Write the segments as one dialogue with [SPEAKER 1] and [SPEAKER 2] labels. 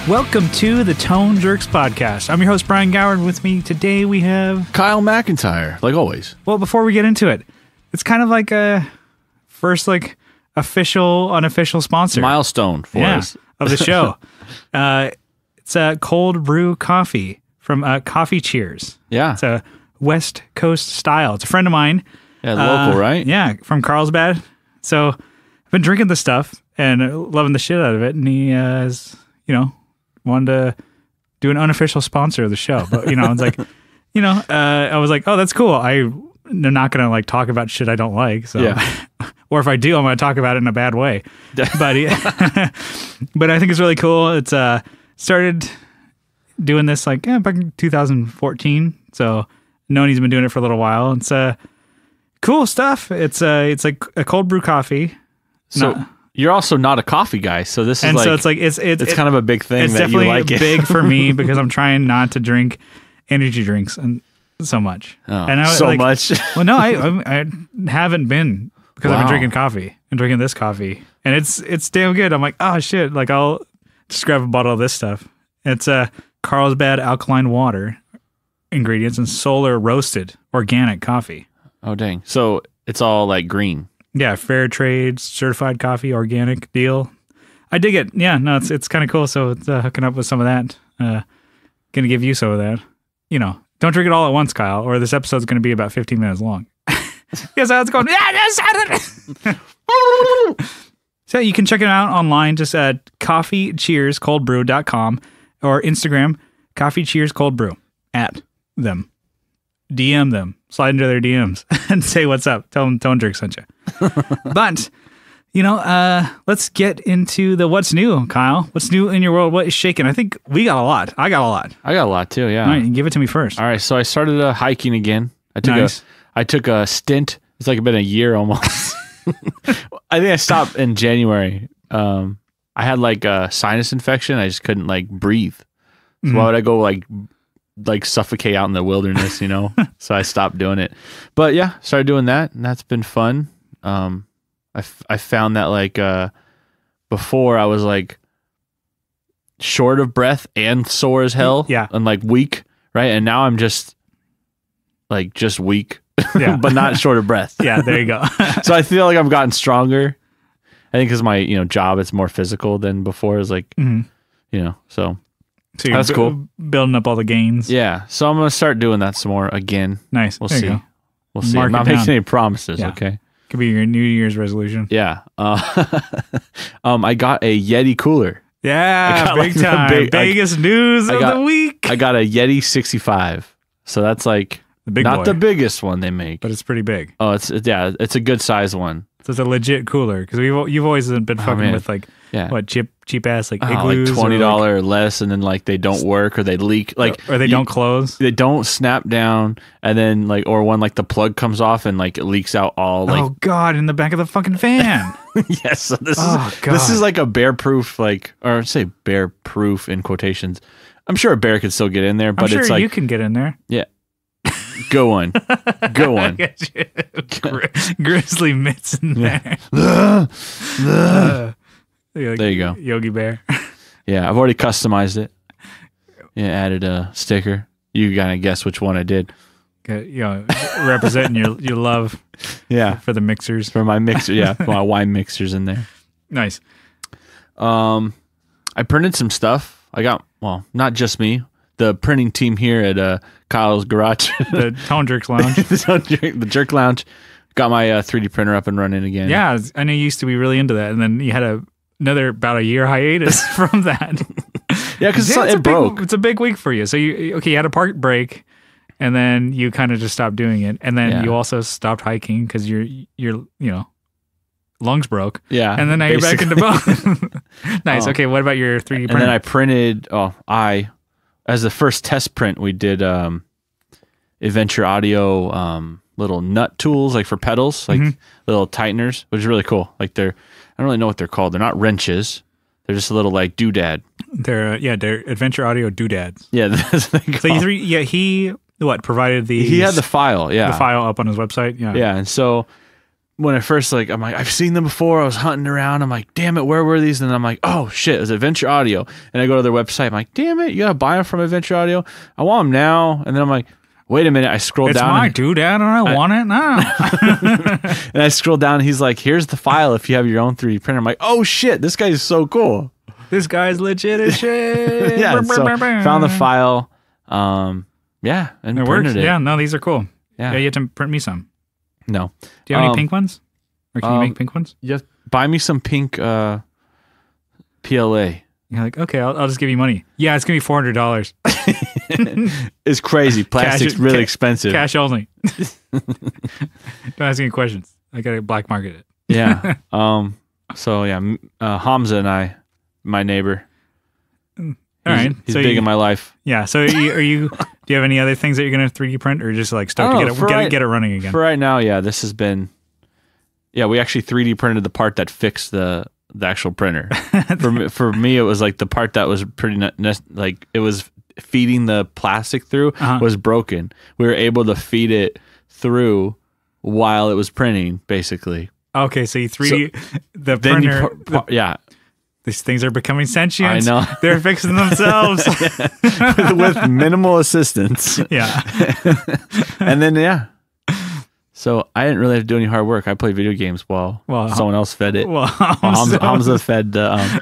[SPEAKER 1] Welcome to the Tone Jerks podcast. I'm your host, Brian Gower, and with me today we have...
[SPEAKER 2] Kyle McIntyre, like always.
[SPEAKER 1] Well, before we get into it, it's kind of like a first, official, unofficial sponsor.
[SPEAKER 2] Milestone for us.
[SPEAKER 1] Of the show. It's a cold brew coffee from Coffee Cheers.
[SPEAKER 2] Yeah.
[SPEAKER 1] It's a West Coast style. It's a friend of mine.
[SPEAKER 2] Yeah, local, right?
[SPEAKER 1] Yeah, from Carlsbad. So I've been drinking this stuff and loving the shit out of it, and he has, wanted to do an unofficial sponsor of the show. But, it's like, I was like, oh, that's cool. I'm not going to talk about shit I don't like. So, yeah. Or if I do, I'm going to talk about it in a bad way. But, but I think it's really cool. It's started doing this back in 2014. So known he's been doing it for a little while. It's cool stuff. It's like a cold brew coffee.
[SPEAKER 2] So you're also not a coffee guy, so this is
[SPEAKER 1] and
[SPEAKER 2] like,
[SPEAKER 1] so it's
[SPEAKER 2] kind of a big thing.
[SPEAKER 1] It's
[SPEAKER 2] that
[SPEAKER 1] definitely
[SPEAKER 2] you like it.
[SPEAKER 1] big for me because I'm trying not to drink energy drinks and so much.
[SPEAKER 2] Oh,
[SPEAKER 1] and
[SPEAKER 2] much.
[SPEAKER 1] Well, no, I haven't been because I've been drinking coffee and drinking this coffee, and it's damn good. I'm like, oh shit, I'll just grab a bottle of this stuff. It's Carlsbad alkaline water ingredients and solar roasted organic coffee.
[SPEAKER 2] Oh dang! So it's all green.
[SPEAKER 1] Yeah, fair trade, certified coffee, organic deal. I dig it. Yeah, no, it's kind of cool. So it's hooking up with some of that. Gonna give you some of that. Don't drink it all at once, Kyle, or this episode's gonna be about 15 minutes long. Yes, how it's going. So you can check it out online just at coffeecheerscoldbrew.com or Instagram, Coffee Cheers Cold Brew, at them. DM them, slide into their DMs and say what's up. Tell them Tone Jerk sent you. But, let's get into the what's new, Kyle. What's new in your world? What is shaking? I think we got a lot. I got a lot.
[SPEAKER 2] I got a lot too, yeah.
[SPEAKER 1] All right, give it to me first.
[SPEAKER 2] All right, so I started hiking again. I took a stint. It's been a year almost. I think I stopped in January. I had a sinus infection. I just couldn't breathe. So why would I go suffocate out in the wilderness, So I stopped doing it. But yeah, started doing that, and that's been fun. I found that before I was short of breath and sore as hell,
[SPEAKER 1] yeah,
[SPEAKER 2] and weak, right? And now I'm just weak, yeah, but not short of breath.
[SPEAKER 1] Yeah, there you go.
[SPEAKER 2] So I feel like I've gotten stronger. I think because my job, it's more physical than before. It's so.
[SPEAKER 1] So you're
[SPEAKER 2] that's cool.
[SPEAKER 1] Building up all the gains.
[SPEAKER 2] Yeah. So I'm going to start doing that some more again.
[SPEAKER 1] Nice.
[SPEAKER 2] We'll
[SPEAKER 1] there
[SPEAKER 2] see.
[SPEAKER 1] You go.
[SPEAKER 2] We'll see.
[SPEAKER 1] Mark
[SPEAKER 2] I'm not making any promises,
[SPEAKER 1] yeah.
[SPEAKER 2] Okay?
[SPEAKER 1] Could be your New Year's resolution.
[SPEAKER 2] Yeah. I got a Yeti cooler.
[SPEAKER 1] Yeah, big time. Biggest news of the week.
[SPEAKER 2] I got a Yeti 65. So that's
[SPEAKER 1] the big
[SPEAKER 2] not
[SPEAKER 1] boy.
[SPEAKER 2] the biggest one they make.
[SPEAKER 1] But it's pretty big.
[SPEAKER 2] Oh, it's a good size one.
[SPEAKER 1] So it's a legit cooler because you've always been fucking with cheap ass igloos,
[SPEAKER 2] $20 or less, and then they don't work or they leak,
[SPEAKER 1] or they don't close.
[SPEAKER 2] They don't snap down, and then or when the plug comes off and it leaks out all.
[SPEAKER 1] Oh god, in the back of the fucking fan.
[SPEAKER 2] Yes, so this is a bear proof or say bear proof in quotations. I'm sure a bear could still get in there, but
[SPEAKER 1] I'm sure you can get in there.
[SPEAKER 2] Yeah. Go on.
[SPEAKER 1] Grizzly mitts in there.
[SPEAKER 2] There you go.
[SPEAKER 1] Yogi Bear.
[SPEAKER 2] Yeah, I've already customized it. Yeah, added a sticker. You gotta guess which one I did.
[SPEAKER 1] Representing your love.
[SPEAKER 2] Yeah,
[SPEAKER 1] for the mixers.
[SPEAKER 2] For my mixer, yeah, for my wine mixers in there.
[SPEAKER 1] Nice.
[SPEAKER 2] I printed some stuff. I got not just me. The printing team here at Kyle's garage,
[SPEAKER 1] the Tone Jerks Lounge,
[SPEAKER 2] the Jerk Lounge, got my 3D printer up and running again.
[SPEAKER 1] Yeah, I know you used to be really into that, and then you had another about a year hiatus from that.
[SPEAKER 2] Yeah, because it broke.
[SPEAKER 1] It's a big week for you. So you had a part break, and then you kind of just stopped doing it, and then you also stopped hiking because your lungs broke.
[SPEAKER 2] Yeah,
[SPEAKER 1] and then now basically. You're back into both. Nice. Okay, what about your 3D printer?
[SPEAKER 2] And then I printed. As the first test print, we did Adventure Audio little nut tools for pedals, little tighteners, which is really cool. I don't really know what they're called. They're not wrenches. They're just a little doodad.
[SPEAKER 1] They're Adventure Audio doodads.
[SPEAKER 2] Yeah, that's what they call.
[SPEAKER 1] So he provided the
[SPEAKER 2] he had the file. Yeah,
[SPEAKER 1] the file up on his website. Yeah,
[SPEAKER 2] yeah, and so when I first I'm like, I've seen them before. I was hunting around. I'm like, damn it, where were these? And then I'm like, oh shit, it was Adventure Audio. And I go to their website. I'm like, damn it, you gotta buy them from Adventure Audio. I want them now. And then I'm like, wait a minute. I scroll down.
[SPEAKER 1] It's mine, dude. And I want it now.
[SPEAKER 2] And I scroll down. And he's like, here's the file if you have your own 3D printer. I'm like, oh shit, this guy's so cool.
[SPEAKER 1] This guy's legit as shit.
[SPEAKER 2] Yeah. So found the file. And
[SPEAKER 1] it
[SPEAKER 2] printed
[SPEAKER 1] works.
[SPEAKER 2] it.
[SPEAKER 1] Yeah. No, these are cool.
[SPEAKER 2] Yeah.
[SPEAKER 1] You have to print me some.
[SPEAKER 2] No.
[SPEAKER 1] Do you have any pink ones? Or can you make pink ones?
[SPEAKER 2] Yeah. Buy me some pink PLA.
[SPEAKER 1] You're like, okay, I'll just give you money. Yeah, it's gonna be $400.
[SPEAKER 2] It's crazy. Plastic's really expensive.
[SPEAKER 1] Cash only. Don't ask any questions. I gotta black market it.
[SPEAKER 2] Yeah. So yeah, Hamza and I, my neighbor.
[SPEAKER 1] All right.
[SPEAKER 2] He's big in my life.
[SPEAKER 1] Yeah. So do you have any other things that you're gonna 3D print, or just like stoked to get it running again?
[SPEAKER 2] For right now, yeah. This has been. Yeah, we actually 3D printed the part that fixed the actual printer. For me, it was like the part that was pretty like it was feeding the plastic through was broken. We were able to feed it through while it was printing, basically.
[SPEAKER 1] Okay, so you 3D the printer.
[SPEAKER 2] Yeah.
[SPEAKER 1] These things are becoming sentient.
[SPEAKER 2] I know.
[SPEAKER 1] They're fixing themselves.
[SPEAKER 2] with minimal assistance.
[SPEAKER 1] Yeah.
[SPEAKER 2] And then, yeah. So I didn't really have to do any hard work. I played video games while someone else fed it.
[SPEAKER 1] Well,
[SPEAKER 2] Hamza fed the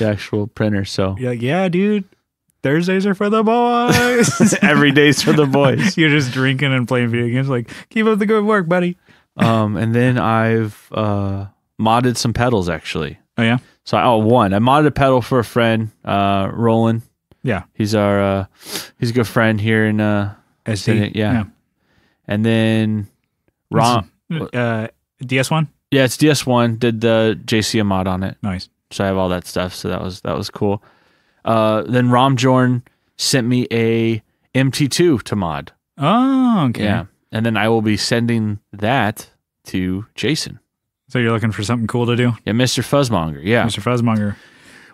[SPEAKER 2] actual printer. So
[SPEAKER 1] you're like, yeah, dude, Thursdays are for the boys.
[SPEAKER 2] Every day's for the boys.
[SPEAKER 1] You're just drinking and playing video games. Like, keep up the good work, buddy.
[SPEAKER 2] And then I've modded some pedals, actually.
[SPEAKER 1] Oh, yeah?
[SPEAKER 2] So I modded a pedal for a friend, Roland.
[SPEAKER 1] Yeah.
[SPEAKER 2] He's a good friend here in
[SPEAKER 1] SD.
[SPEAKER 2] Yeah. And then Ron
[SPEAKER 1] DS1?
[SPEAKER 2] Yeah, it's DS1. Did the JCM mod on it.
[SPEAKER 1] Nice.
[SPEAKER 2] So I have all that stuff. So that was cool. Then Romjorn sent me a MT2 to mod.
[SPEAKER 1] Oh, okay.
[SPEAKER 2] Yeah. And then I will be sending that to Jason.
[SPEAKER 1] So you're looking for something cool to do?
[SPEAKER 2] Yeah, Mr. Fuzzmonger. Yeah.
[SPEAKER 1] Mr. Fuzzmonger.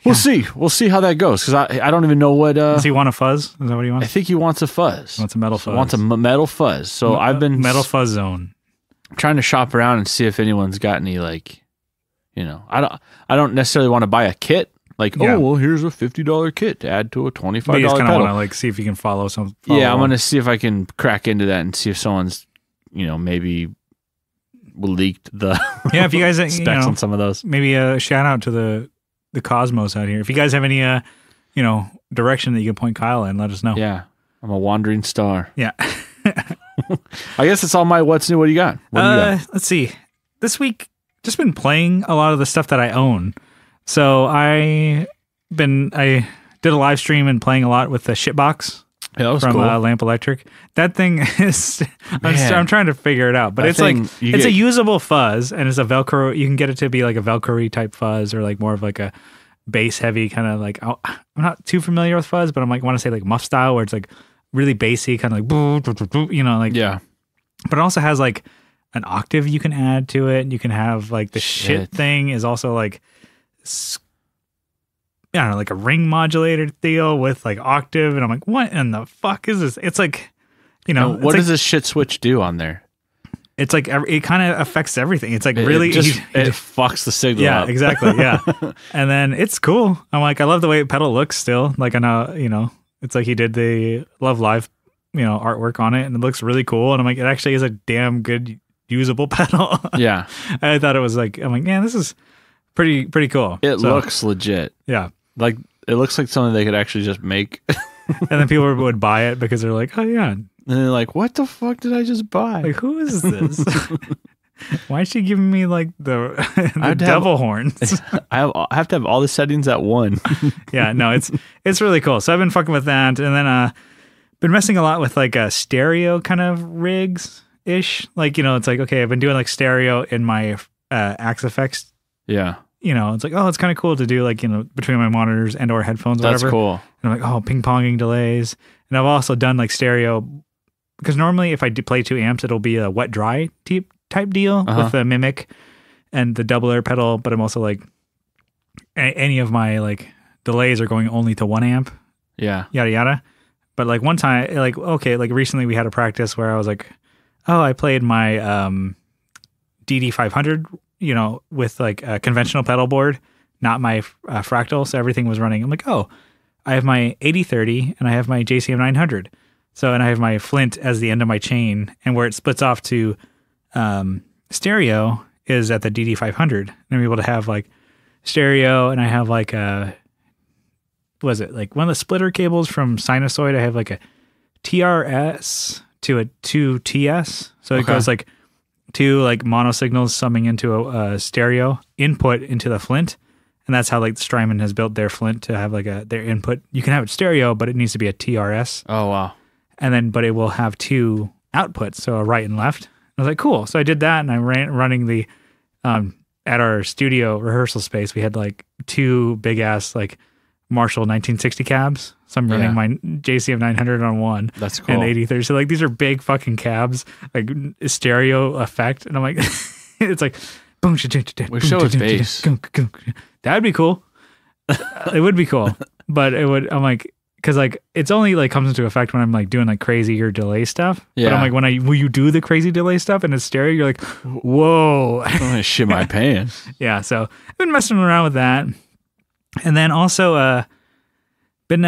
[SPEAKER 2] We'll see. We'll see how that goes, because I don't even know what...
[SPEAKER 1] Does he want a fuzz? Is that what he wants?
[SPEAKER 2] I think he wants a fuzz.
[SPEAKER 1] He wants a metal fuzz.
[SPEAKER 2] He wants a metal fuzz. So I've been...
[SPEAKER 1] Metal fuzz zone.
[SPEAKER 2] Trying to shop around and see if anyone's got any, like, I don't necessarily want to buy a kit. Like, oh, well, here's a $50 kit to add to a $25 pedal. You just kind of
[SPEAKER 1] want to, like, see if you can follow
[SPEAKER 2] Yeah, I'm going to see if I can crack into that and see if someone's, maybe leaked the
[SPEAKER 1] if you guys
[SPEAKER 2] specs on some of those.
[SPEAKER 1] Maybe a shout out to the Cosmos out here. If you guys have any direction that you can point Kyle in, let us know.
[SPEAKER 2] Yeah, I'm a wandering star.
[SPEAKER 1] Yeah.
[SPEAKER 2] I guess it's all my what's new. What do you got?
[SPEAKER 1] Let's see. This week, just been playing a lot of the stuff that I own. So I did a live stream and playing a lot with the shitbox.
[SPEAKER 2] Yeah, that was
[SPEAKER 1] from
[SPEAKER 2] cool.
[SPEAKER 1] Lamp Electric. That thing is, I'm trying to figure it out, but it's like, it's a usable fuzz, and it's a Velcro. You can get it to be like a Velcro type fuzz, or like more of like a bass heavy kind of like, I'm not too familiar with fuzz, but I'm like, I want to say like muff style, where it's like really bassy, kind of like, like,
[SPEAKER 2] yeah.
[SPEAKER 1] But it also has like an octave you can add to it, and you can have like the shit thing is also like, I don't know, like a ring modulator deal with like octave, and I'm like, what in the fuck is this? It's like,
[SPEAKER 2] what does this shit switch do on there?
[SPEAKER 1] It's like it kind of affects everything. It's like really,
[SPEAKER 2] it fucks the signal.
[SPEAKER 1] Yeah,
[SPEAKER 2] up.
[SPEAKER 1] Exactly. Yeah, and then it's cool. I'm like, I love the way pedal looks still. Like I know, it's like he did the Love Live, artwork on it, and it looks really cool. And I'm like, it actually is a damn good usable pedal.
[SPEAKER 2] Yeah,
[SPEAKER 1] I thought it was like, I'm like, man, this is pretty cool.
[SPEAKER 2] It looks legit.
[SPEAKER 1] Yeah.
[SPEAKER 2] Like, it looks like something they could actually just make.
[SPEAKER 1] And then people would buy it because they're like, oh, yeah. And
[SPEAKER 2] they're like, what the fuck did I just buy?
[SPEAKER 1] Like, who is this? Why is she giving me, like, the devil horns?
[SPEAKER 2] I have to have all the settings at one.
[SPEAKER 1] Yeah, no, it's really cool. So I've been fucking with that. And then been messing a lot with, like, stereo kind of rigs-ish. Like, it's like, okay, I've been doing, like, stereo in my Axe Effects.
[SPEAKER 2] Yeah.
[SPEAKER 1] It's like, oh, it's kind of cool to do, like, between my monitors and or headphones or whatever.
[SPEAKER 2] That's cool.
[SPEAKER 1] And I'm like, oh, ping-ponging delays. And I've also done, like, stereo, because normally if I do play 2 amps, it'll be a wet-dry type deal with the Mimic and the double air pedal, but I'm also, like, any of my, like, delays are going only to 1 amp.
[SPEAKER 2] Yeah.
[SPEAKER 1] Yada, yada. But, like, one time, like, okay, like, recently we had a practice where I was like, oh, I played my DD500, with like a conventional pedal board, not my fractal. So everything was running. I'm like, oh, I have my 8030 and I have my JCM 900. So, and I have my Flint as the end of my chain, and where it splits off to stereo is at the DD500. And I'm able to have like stereo, and I have like was it like one of the splitter cables from Sinusoid? I have like a TRS to a 2TS. So it goes like two like mono signals summing into a stereo input into the Flint. And that's how like Strymon has built their Flint to have like their input. You can have it stereo, but it needs to be a TRS.
[SPEAKER 2] Oh, wow.
[SPEAKER 1] And then, but it will have two outputs, so a right and left. I was like, cool. So I did that, and I running the, at our studio rehearsal space, we had like two big ass like Marshall 1960 cabs. So I'm running my JCM 900 on one.
[SPEAKER 2] That's cool.
[SPEAKER 1] And 8030. So like these are big fucking cabs, like stereo effect. And I'm like, it's like, boom,
[SPEAKER 2] we show us bass.
[SPEAKER 1] That'd be cool. It would be cool, but it would. I'm like, because like it's only like comes into effect when I'm like doing like crazy or delay stuff.
[SPEAKER 2] Yeah.
[SPEAKER 1] But I'm like, when you do the crazy delay stuff and it's stereo, you're like, whoa.
[SPEAKER 2] I'm gonna shit my pants.
[SPEAKER 1] Yeah. So I've been messing around with that, and then also been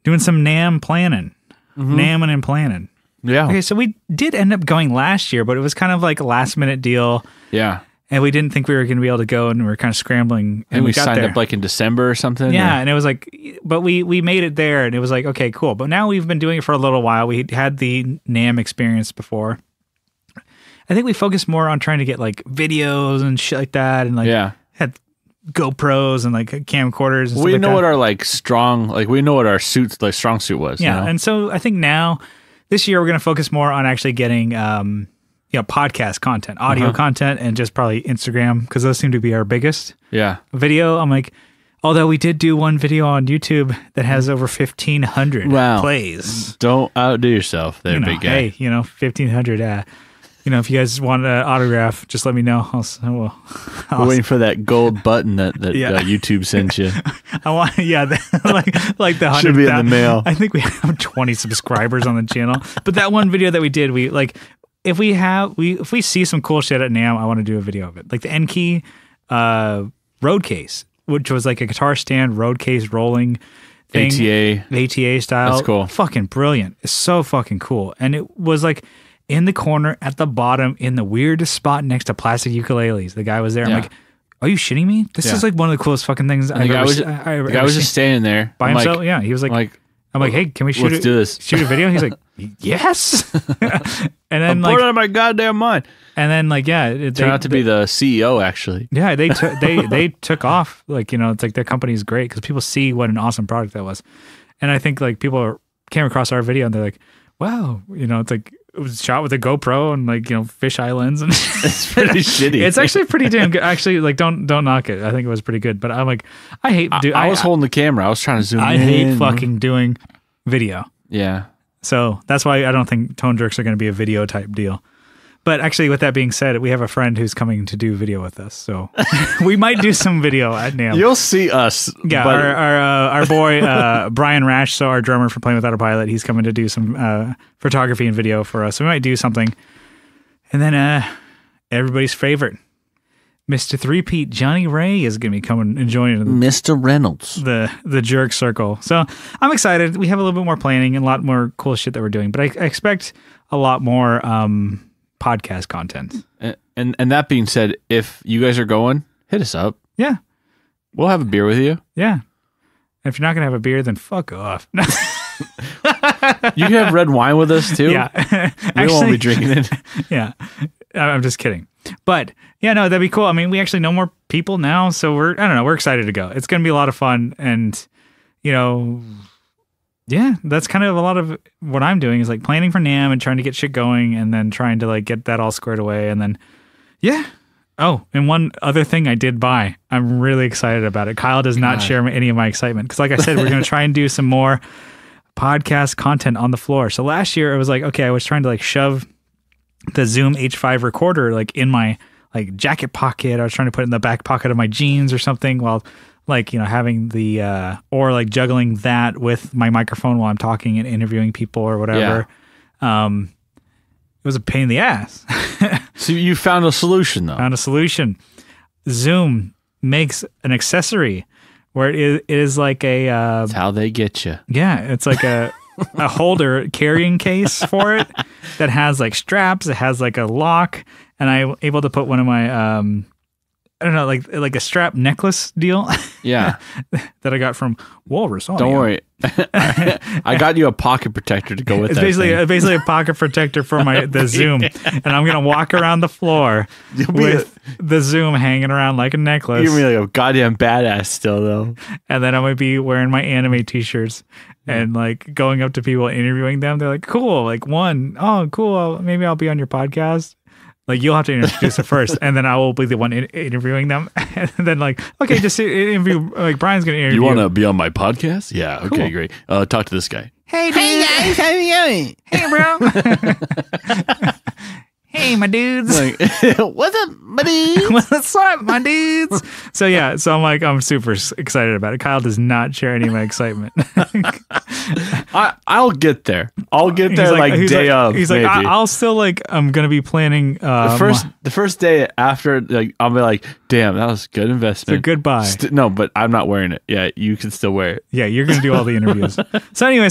[SPEAKER 1] doing some NAMM planning, NAMMing and planning.
[SPEAKER 2] Yeah.
[SPEAKER 1] Okay, so we did end up going last year, but it was kind of like a last minute deal.
[SPEAKER 2] Yeah.
[SPEAKER 1] And we didn't think we were going to be able to go, and we were kind of scrambling.
[SPEAKER 2] And we
[SPEAKER 1] got
[SPEAKER 2] signed
[SPEAKER 1] there.
[SPEAKER 2] up like in December or something.
[SPEAKER 1] Yeah, and it was like, but we made it there, and it was like, okay, cool. But now we've been doing it for a little while. We had the NAMM experience before. I think we focused more on trying to get like videos and shit like that, and like had GoPros and like camcorders. And
[SPEAKER 2] we know what our like strong, like we know what our strong suit was.
[SPEAKER 1] Yeah,
[SPEAKER 2] you know?
[SPEAKER 1] And so I think now this year we're going to focus more on actually getting podcast content, audio content, and just probably Instagram, because those seem to be our biggest.
[SPEAKER 2] Yeah.
[SPEAKER 1] Video, I'm like, although we did do one video on YouTube that has over 1,500 plays.
[SPEAKER 2] Don't outdo yourself there, big guy.
[SPEAKER 1] Hey, 1,500. If you guys want an autograph, just let me know.
[SPEAKER 2] We're waiting for that gold button that YouTube sends you.
[SPEAKER 1] I want, like the 100,000.
[SPEAKER 2] Should be in the mail.
[SPEAKER 1] I think we have 20 subscribers on the channel. But that one video that we did, we like, if we see some cool shit at NAMM, I want to do a video of it. Like the N-Key road case, which was like a guitar stand road case rolling thing. ATA style.
[SPEAKER 2] That's cool.
[SPEAKER 1] Fucking brilliant. It's so fucking cool. And it was like in the corner at the bottom in the weirdest spot next to plastic ukuleles. The guy was there. I'm like, are you shitting me? This is like one of the coolest fucking things I've ever seen.
[SPEAKER 2] The guy was just standing there.
[SPEAKER 1] By himself? Yeah. He was like, I'm like, hey, can we shoot shoot a video? He's like, yes. And then
[SPEAKER 2] I'm bored out of my goddamn mind.
[SPEAKER 1] And then
[SPEAKER 2] it turned out to be the CEO actually.
[SPEAKER 1] Yeah, they took off. Like, it's like their company is great because people see what an awesome product that was. And I think like people came across our video and they're like, wow, it's like it was shot with a GoPro and like, fisheye lens, and
[SPEAKER 2] it's pretty shitty.
[SPEAKER 1] It's actually pretty damn good. Actually, like don't knock it. I think it was pretty good. But I'm like, I hate.
[SPEAKER 2] I was holding the camera. I was trying to zoom in.
[SPEAKER 1] I hate fucking doing video.
[SPEAKER 2] Yeah.
[SPEAKER 1] So that's why I don't think Tone Jerks are going to be a video type deal. But actually, with that being said, we have a friend who's coming to do video with us. So we might do some video at NAMM.
[SPEAKER 2] You'll see us.
[SPEAKER 1] Yeah, our boy, Brian Rash, so our drummer for Playing Without a Pilot, he's coming to do some photography and video for us. So we might do something. And then everybody's favorite, Mr. Three-Peat Johnny Ray is going to be coming and joining
[SPEAKER 2] Mr. Reynolds,
[SPEAKER 1] the Jerk Circle. So I'm excited. We have a little bit more planning and a lot more cool shit that we're doing. But I expect a lot more podcast content.
[SPEAKER 2] And that being said, if you guys are going, hit us up.
[SPEAKER 1] Yeah.
[SPEAKER 2] We'll have a beer with you.
[SPEAKER 1] Yeah. And if you're not going to have a beer, then fuck off.
[SPEAKER 2] You can have red wine with us too.
[SPEAKER 1] Yeah.
[SPEAKER 2] We won't be drinking it.
[SPEAKER 1] Yeah. I'm just kidding. But yeah, no, that'd be cool. I mean, we actually know more people now, so we're excited to go. It's going to be a lot of fun. And, yeah, that's kind of a lot of what I'm doing is like planning for NAMM and trying to get shit going and then trying to like get that all squared away. And then, yeah. Oh, and one other thing I did buy. I'm really excited about it. Kyle does not share any of my excitement. Because like I said, we're going to try and do some more podcast content on the floor. So last year it was like, okay, I was trying to like shove the Zoom H5 recorder like in my like jacket pocket. I was trying to put it in the back pocket of my jeans or something while like, having the, or like juggling that with my microphone while I'm talking and interviewing people or whatever. Yeah. It was a pain in the ass.
[SPEAKER 2] So you found a solution, though.
[SPEAKER 1] Found a solution. Zoom makes an accessory where it is like a...
[SPEAKER 2] That's how they get you.
[SPEAKER 1] Yeah, it's like a holder carrying case for it that has like straps. It has like a lock, and I'm able to put one of my... I don't know, like a strap necklace deal.
[SPEAKER 2] Yeah.
[SPEAKER 1] That I got from Walrus.
[SPEAKER 2] Don't worry. I got you a pocket protector to go with
[SPEAKER 1] it's
[SPEAKER 2] that.
[SPEAKER 1] basically a pocket protector for the Zoom. And I'm going to walk around the floor with the Zoom hanging around like a necklace.
[SPEAKER 2] You're really a goddamn badass still, though.
[SPEAKER 1] And then I'm going to be wearing my anime t-shirts and like going up to people, interviewing them. They're like, cool. Like oh, cool. Maybe I'll be on your podcast. Like, you'll have to introduce it first, and then I will be the one interviewing them. And then, like, okay, just interview, like, Brian's going to interview.
[SPEAKER 2] You want to be on my podcast? Yeah, okay, cool. Great. Talk to this guy.
[SPEAKER 1] Hey, dude. Hey, guys, how you going? Hey, bro. Hey, my dudes.
[SPEAKER 2] Like, what's up, my dudes?
[SPEAKER 1] What's up, my dudes? So, yeah, I'm super excited about it. Kyle does not share any of my excitement.
[SPEAKER 2] I'll get there. I'll get there day of.
[SPEAKER 1] He's
[SPEAKER 2] maybe.
[SPEAKER 1] like, I'll still I'm gonna be planning.
[SPEAKER 2] The first day after, like, I'll be like, damn, that was a good investment.
[SPEAKER 1] It's a good buy.
[SPEAKER 2] No, but I'm not wearing it. Yeah, you can still wear it.
[SPEAKER 1] Yeah, you're gonna do all the interviews. So anyway,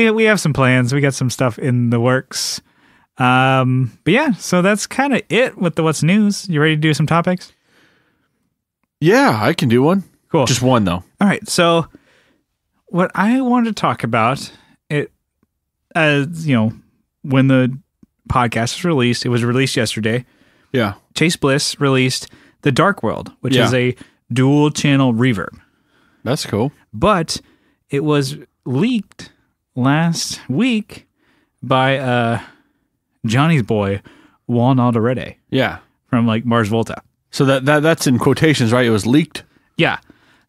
[SPEAKER 1] we have some plans. We got some stuff in the works. But yeah, so that's kind of it with the what's news. You ready to do some topics?
[SPEAKER 2] Yeah, I can do one.
[SPEAKER 1] Cool.
[SPEAKER 2] Just one though.
[SPEAKER 1] All right. So what I wanted to talk about, when the podcast was released, it was released yesterday.
[SPEAKER 2] Yeah.
[SPEAKER 1] Chase Bliss released The Dark World, which is a dual channel reverb.
[SPEAKER 2] That's cool.
[SPEAKER 1] But it was leaked last week by Johnny's boy, Juan Alderete.
[SPEAKER 2] Yeah.
[SPEAKER 1] From like Mars Volta.
[SPEAKER 2] So that's in quotations, right? It was leaked?
[SPEAKER 1] Yeah.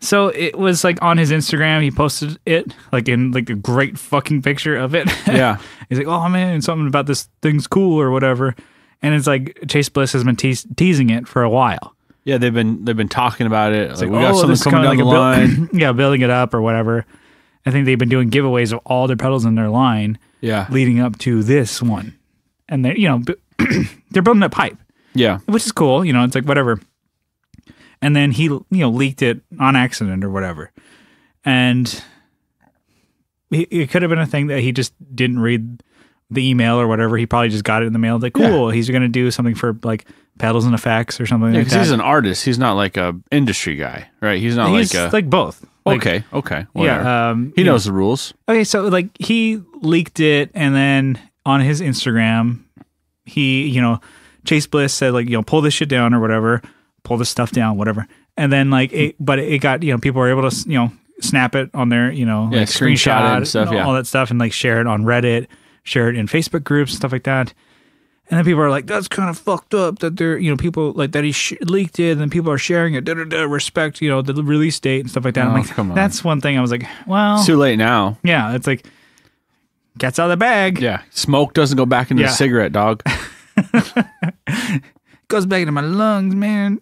[SPEAKER 1] So it was like on his Instagram, he posted it like in like a great fucking picture of it.
[SPEAKER 2] Yeah.
[SPEAKER 1] He's like, oh man, something about this thing's cool or whatever. And it's like Chase Bliss has been teasing it for a while.
[SPEAKER 2] Yeah, they've been talking about it.
[SPEAKER 1] It's like,
[SPEAKER 2] we got something coming down the line.
[SPEAKER 1] Yeah, building it up or whatever. I think they've been doing giveaways of all their pedals in their line.
[SPEAKER 2] Yeah.
[SPEAKER 1] Leading up to this one. And they, they're building a pipe.
[SPEAKER 2] Yeah.
[SPEAKER 1] Which is cool. It's like whatever. And then he, leaked it on accident or whatever. And it could have been a thing that he just didn't read the email or whatever. He probably just got it in the mail. Like, cool. Yeah. He's going to do something for like pedals and effects or something like that.
[SPEAKER 2] He's an artist. He's not like a industry guy, right? He's
[SPEAKER 1] like both. Like,
[SPEAKER 2] okay. Whatever.
[SPEAKER 1] Yeah.
[SPEAKER 2] He knows the rules.
[SPEAKER 1] Okay. So like he leaked it, and then on his Instagram, he, Chase Bliss said like, pull this shit down or whatever. Pull this stuff down, whatever. And then like it got, people were able to, snap it on their, like screenshot it and stuff, all that stuff, and like share it on Reddit, share it in Facebook groups, stuff like that. And then people are like, that's kind of fucked up that they're, people like that he leaked it, and then people are sharing it, respect, the release date and stuff like that. I'm like, come on. That's one thing I was like, well.
[SPEAKER 2] It's too late now.
[SPEAKER 1] Yeah. It's like, cat's out of the bag.
[SPEAKER 2] Yeah. Smoke doesn't go back into the cigarette, dog.
[SPEAKER 1] Goes back into my lungs, man.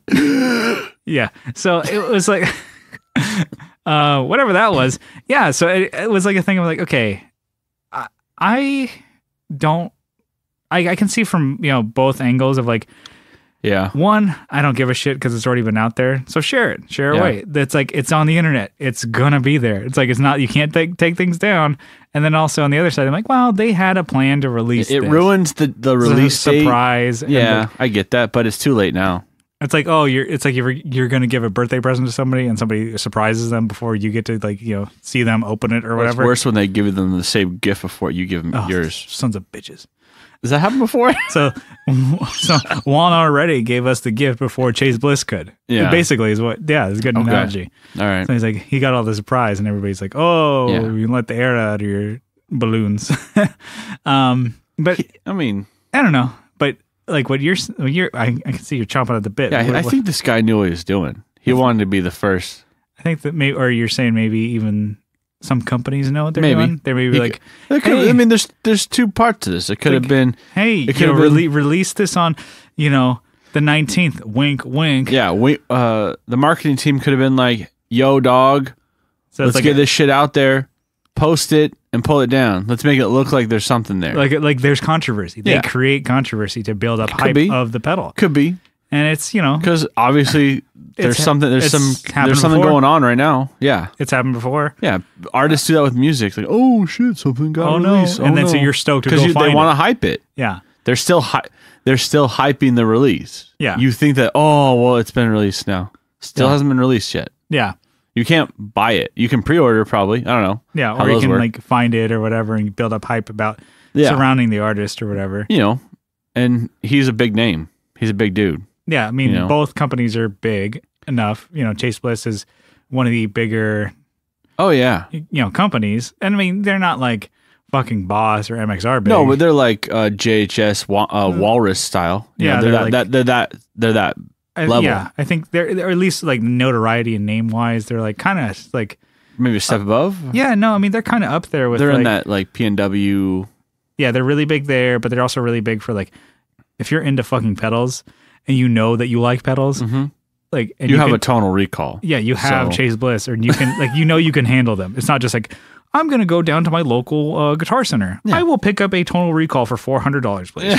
[SPEAKER 1] Yeah. So it was like, whatever that was. Yeah. So it was like a thing of like, okay, I can see from, both angles of like,
[SPEAKER 2] yeah.
[SPEAKER 1] One, I don't give a shit because it's already been out there. So share away. It's like, it's on the internet. It's going to be there. It's like, it's not, you can't take things down. And then also on the other side, I'm like, well, they had a plan to release
[SPEAKER 2] it. It ruins the release date.
[SPEAKER 1] Surprise.
[SPEAKER 2] Yeah, I get that, but it's too late now.
[SPEAKER 1] It's like, oh, you're going to give a birthday present to somebody and somebody surprises them before you get to like, see them open it or whatever.
[SPEAKER 2] It's worse when they give them the same gift before you give them yours.
[SPEAKER 1] Sons of bitches.
[SPEAKER 2] Does that happen before?
[SPEAKER 1] So Juan already gave us the gift before Chase Bliss could.
[SPEAKER 2] Yeah.
[SPEAKER 1] It's a good analogy.
[SPEAKER 2] All right.
[SPEAKER 1] So he's like, he got all the surprise, and everybody's like, oh, you let the air out of your balloons. But
[SPEAKER 2] I mean,
[SPEAKER 1] I don't know. But like I can see you're chomping at the bit.
[SPEAKER 2] Yeah, I think this guy knew what he was doing. He wanted to be the first.
[SPEAKER 1] I think that maybe, or you're saying maybe even some companies know what they're doing. They may be like,
[SPEAKER 2] hey, I mean, there's two parts to this. It could have been,
[SPEAKER 1] hey, release this on, the 19th. Wink, wink.
[SPEAKER 2] Yeah, the marketing team could have been like, yo, dog, let's get this shit out there. post it and pull it down. Let's make it look like there's something there.
[SPEAKER 1] Like there's controvery. They create controversy to build up hype of the pedal.
[SPEAKER 2] Could be.
[SPEAKER 1] And it's, you know,
[SPEAKER 2] because obviously there's something going on right now. Yeah,
[SPEAKER 1] it's happened before.
[SPEAKER 2] Yeah, artists do that with music. Like, oh shit, something got released.
[SPEAKER 1] And then so you're stoked because
[SPEAKER 2] they want to hype it.
[SPEAKER 1] Yeah,
[SPEAKER 2] they're still hyping the release.
[SPEAKER 1] Yeah,
[SPEAKER 2] you think that it's been released now. Still hasn't been released yet.
[SPEAKER 1] Yeah,
[SPEAKER 2] you can't buy it. You can pre-order probably. I don't know.
[SPEAKER 1] Yeah, or you can like find it or whatever and build up hype about surrounding the artist or whatever.
[SPEAKER 2] You know, and he's a big name. He's a big dude.
[SPEAKER 1] Yeah, I mean, both companies are big enough. You know, Chase Bliss is one of the bigger, companies. And I mean, they're not like fucking Boss or MXR big.
[SPEAKER 2] No, but they're like JHS Walrus style.
[SPEAKER 1] Yeah,
[SPEAKER 2] they're that level.
[SPEAKER 1] Yeah, I think they're at least like notoriety and name wise, they're like kind of like
[SPEAKER 2] maybe a step above.
[SPEAKER 1] Yeah, no, I mean they're kind of up there with.
[SPEAKER 2] They're in that like PNW.
[SPEAKER 1] Yeah, they're really big there, but they're also really big for like if you're into fucking pedals. And you know that you like pedals, like and
[SPEAKER 2] you have a tonal recall.
[SPEAKER 1] Yeah, you have Chase Bliss, or you can like you can handle them. It's not just like I'm going to go down to my local guitar center. Yeah. I will pick up a tonal recall for $400, please.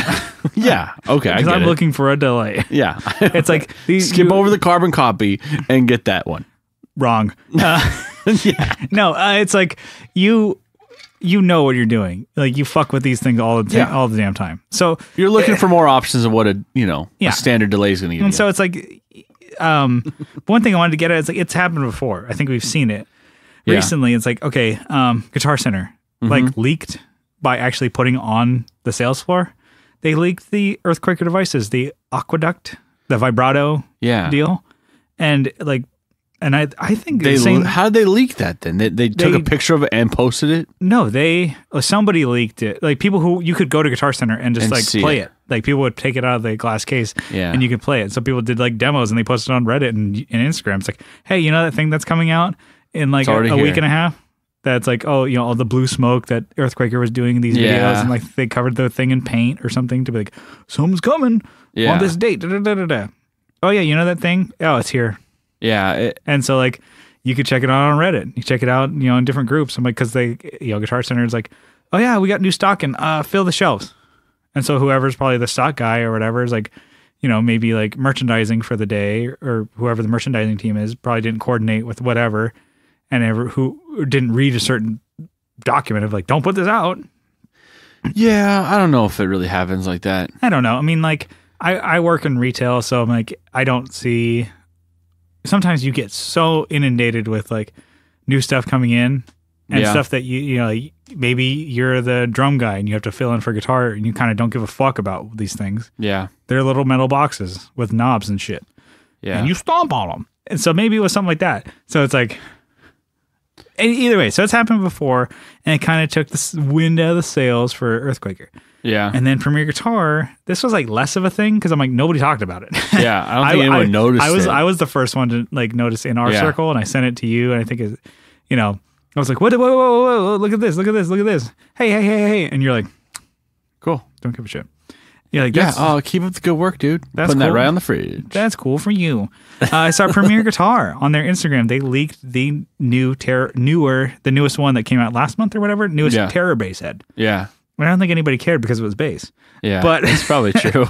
[SPEAKER 2] Yeah, okay,
[SPEAKER 1] because I'm looking for a delay.
[SPEAKER 2] Yeah,
[SPEAKER 1] it's like
[SPEAKER 2] skip over the carbon copy and get that one.
[SPEAKER 1] Wrong. Yeah, no, it's like you know what you're doing. Like you fuck with these things all the damn time. So
[SPEAKER 2] you're looking for more options of what a standard delay is going to give.
[SPEAKER 1] And so it's like, one thing I wanted to get at is like it's happened before. I think we've seen it recently. It's like okay, Guitar Center like leaked by actually putting on the sales floor. They leaked the Earthquaker devices, the Aqueduct, the vibrato deal, and like. And I think
[SPEAKER 2] how did they leak that then? They took a picture of it and posted it?
[SPEAKER 1] No, somebody leaked it. Like people who you could go to Guitar Center and just like play it. Like people would take it out of the glass case and you could play it. So people did like demos and they posted it on Reddit and Instagram. It's like, hey, you know that thing that's coming out in like a week and a half? That's like, oh, you know, all the blue smoke that Earthquaker was doing in these videos and like they covered the thing in paint or something to be like, something's coming on this date. Da, da, da, da, da. Oh yeah, you know that thing? Oh, it's here.
[SPEAKER 2] Yeah.
[SPEAKER 1] And so like you could check it out on Reddit. You check it out, you know, in different groups. I'm like, cause Guitar Center is like, oh yeah, we got new stock and fill the shelves. And so whoever's probably the stock guy or whatever is like, you know, maybe like merchandising for the day or whoever the merchandising team is probably didn't coordinate with whatever and who didn't read a certain document of like, don't put this out.
[SPEAKER 2] Yeah. I don't know if it really happens like that.
[SPEAKER 1] I don't know. I mean, like I work in retail, so I'm like, I don't see. Sometimes you get so inundated with like new stuff coming in and stuff that you know, like, maybe you're the drum guy and you have to fill in for guitar and you kind of don't give a fuck about these things.
[SPEAKER 2] Yeah.
[SPEAKER 1] They're little metal boxes with knobs and shit.
[SPEAKER 2] Yeah.
[SPEAKER 1] And you stomp on them. And so maybe it was something like that. So it's like, either way, so it's happened before and it kind of took the wind out of the sails for Earthquaker.
[SPEAKER 2] Yeah.
[SPEAKER 1] And then Premier Guitar, this was like less of a thing because I'm like, nobody talked about it.
[SPEAKER 2] Yeah. I don't think anyone noticed it.
[SPEAKER 1] I was the first one to like notice in our circle and I sent it to you and I think it, you know, I was like, whoa, look at this. Hey. And you're like,
[SPEAKER 2] cool.
[SPEAKER 1] Don't give a shit. You're like,
[SPEAKER 2] keep up the good work, dude.
[SPEAKER 1] That's
[SPEAKER 2] putting
[SPEAKER 1] cool.
[SPEAKER 2] that right on the fridge.
[SPEAKER 1] That's cool for you. I saw Premier Guitar on their Instagram. They leaked the the newest one that came out last month or whatever, newest Terror bass head.
[SPEAKER 2] Yeah.
[SPEAKER 1] I don't think anybody cared because it was bass.
[SPEAKER 2] Yeah,
[SPEAKER 1] but
[SPEAKER 2] it's probably true.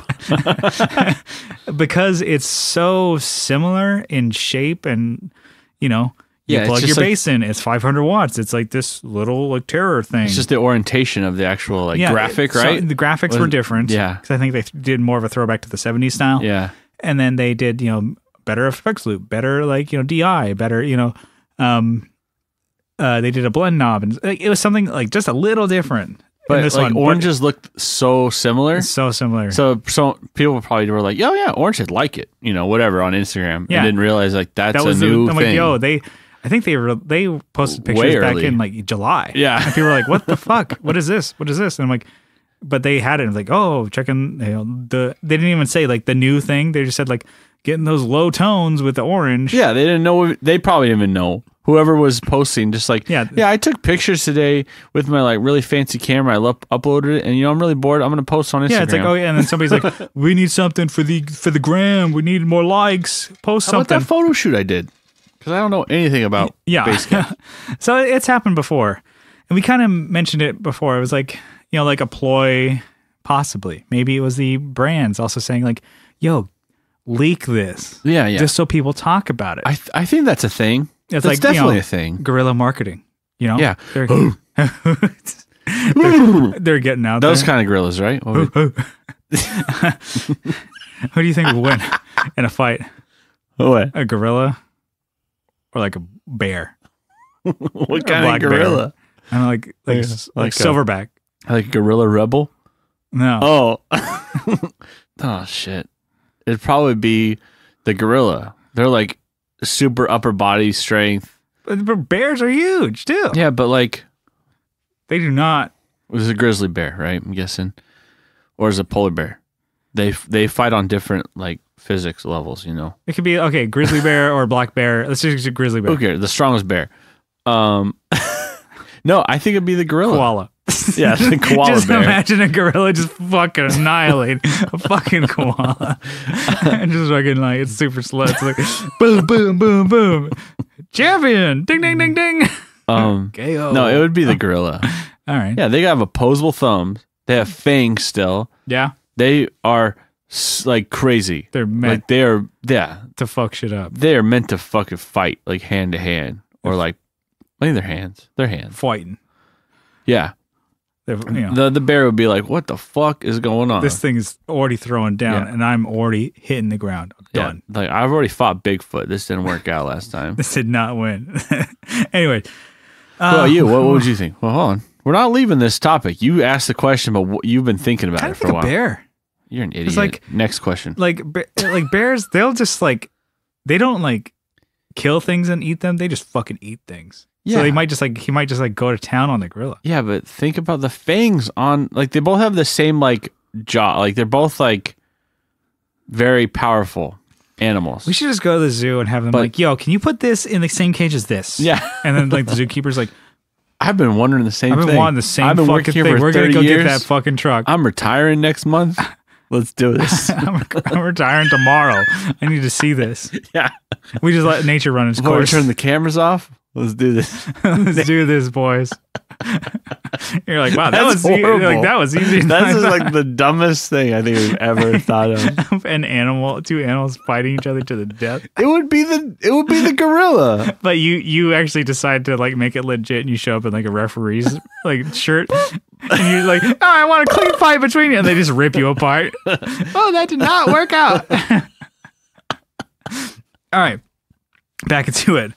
[SPEAKER 1] Because it's so similar in shape and, you know, you plug your bass in, it's 500 watts. It's like this little like Terror thing.
[SPEAKER 2] It's just the orientation of the actual like graphic, right?
[SPEAKER 1] So the graphics were different.
[SPEAKER 2] Yeah.
[SPEAKER 1] Because I think they did more of a throwback to the 70s style.
[SPEAKER 2] Yeah.
[SPEAKER 1] And then they did, you know, better effects loop, better like, you know, DI, better, you know, they did a blend knob and it was something like just a little different.
[SPEAKER 2] But this like oranges looked so similar.
[SPEAKER 1] So similar.
[SPEAKER 2] So people probably were like, oh yeah, orange should like it, you know, whatever on Instagram. Yeah. And didn't realize like that's a new thing.
[SPEAKER 1] Like, yo, I think they posted pictures back in like July.
[SPEAKER 2] Yeah.
[SPEAKER 1] And people were like, what the fuck? What is this? And I'm like, but they had it. Like, oh, checking, you know, they didn't even say like the new thing. They just said like getting those low tones with the orange.
[SPEAKER 2] Yeah. They didn't know. They probably didn't even know. Whoever was posting, just like, yeah, I took pictures today with my like really fancy camera. I uploaded it, and you know I'm really bored. I'm gonna post on Instagram.
[SPEAKER 1] Yeah, it's like, oh yeah, and then somebody's like, we need something for the gram. We need more likes. Post something.
[SPEAKER 2] How about that photo shoot I did? Because I don't know anything about Basecamp.
[SPEAKER 1] So it's happened before, And we kind of mentioned it before. It was like, like a ploy, possibly. Maybe it was the brands also saying like, yo, leak this.
[SPEAKER 2] Yeah.
[SPEAKER 1] Just so people talk about it.
[SPEAKER 2] I think that's a thing.
[SPEAKER 1] It's
[SPEAKER 2] that's
[SPEAKER 1] like
[SPEAKER 2] definitely a thing.
[SPEAKER 1] Guerrilla marketing.
[SPEAKER 2] Yeah.
[SPEAKER 1] They're getting out
[SPEAKER 2] Those
[SPEAKER 1] there.
[SPEAKER 2] kind of gorillas, right?
[SPEAKER 1] Who do you think would win in a fight?
[SPEAKER 2] What?
[SPEAKER 1] A gorilla or like a bear?
[SPEAKER 2] What kind of gorilla?
[SPEAKER 1] I don't know, like silverback.
[SPEAKER 2] Like gorilla rebel?
[SPEAKER 1] No.
[SPEAKER 2] Oh shit. It'd probably be the gorilla. They're like super upper body strength.
[SPEAKER 1] But bears are huge too.
[SPEAKER 2] Yeah, but like
[SPEAKER 1] they do not.
[SPEAKER 2] It was a grizzly bear, right? I'm guessing, or is it a polar bear? They fight on different like physics levels,
[SPEAKER 1] It could be grizzly bear or black bear. Let's just do grizzly bear.
[SPEAKER 2] Okay, the strongest bear. No, I think it'd be the gorilla.
[SPEAKER 1] Koala.
[SPEAKER 2] Yeah, the koala
[SPEAKER 1] just
[SPEAKER 2] bear.
[SPEAKER 1] Imagine a gorilla just fucking annihilate a fucking koala. And just fucking like it's super slow. It's like boom, boom, boom, boom. Champion! Ding, ding, ding, ding. KO.
[SPEAKER 2] No, it would be the gorilla.
[SPEAKER 1] All right.
[SPEAKER 2] Yeah, they have opposable thumbs. They have fangs still.
[SPEAKER 1] Yeah.
[SPEAKER 2] They are like crazy.
[SPEAKER 1] They're meant
[SPEAKER 2] to
[SPEAKER 1] fuck shit up.
[SPEAKER 2] They are meant to fucking fight like hand to hand or like I think their hands. Their hands.
[SPEAKER 1] Fighting.
[SPEAKER 2] Yeah. The bear would be like, "What the fuck is going on?
[SPEAKER 1] This thing is already throwing down, and I'm already hitting the ground. I'm done.
[SPEAKER 2] Like I've already fought Bigfoot. This didn't work out last time.
[SPEAKER 1] This did not win." Anyway,
[SPEAKER 2] what about you? What would you think? Well, hold on. We're not leaving this topic. You asked the question, but you've been thinking about it for a while.
[SPEAKER 1] Bear.
[SPEAKER 2] You're an idiot.
[SPEAKER 1] It's like,
[SPEAKER 2] next question.
[SPEAKER 1] Like bears, they'll just like they don't like kill things and eat them. They just fucking eat things. Yeah. So he might just go to town on the gorilla.
[SPEAKER 2] Yeah, but think about the fangs on like they both have the same like jaw. Like they're both like very powerful animals.
[SPEAKER 1] We should just go to the zoo and have them like, yo, can you put this in the same cage as this?
[SPEAKER 2] Yeah.
[SPEAKER 1] And then like the zookeeper's like,
[SPEAKER 2] I've been wondering the same thing.
[SPEAKER 1] I've been wanting the same
[SPEAKER 2] I've been
[SPEAKER 1] fucking
[SPEAKER 2] working here
[SPEAKER 1] thing.
[SPEAKER 2] for
[SPEAKER 1] We're
[SPEAKER 2] 30
[SPEAKER 1] gonna go
[SPEAKER 2] years.
[SPEAKER 1] get that fucking truck.
[SPEAKER 2] I'm retiring next month. Let's do this.
[SPEAKER 1] I'm retiring tomorrow. I need to see this.
[SPEAKER 2] Yeah.
[SPEAKER 1] We just let nature run its
[SPEAKER 2] Before we
[SPEAKER 1] course.
[SPEAKER 2] turn the cameras off, let's do this.
[SPEAKER 1] Let's do this, boys. You're like, wow, that was
[SPEAKER 2] horrible.
[SPEAKER 1] Easy.
[SPEAKER 2] That's just like the dumbest thing I think we've ever thought of.
[SPEAKER 1] Two animals fighting each other to the death.
[SPEAKER 2] It would be the gorilla.
[SPEAKER 1] But you actually decide to like make it legit, and you show up in like a referee's like shirt, and you're like, oh, I want a clean fight between you, and they just rip you apart. Oh, that did not work out. All right, back into it.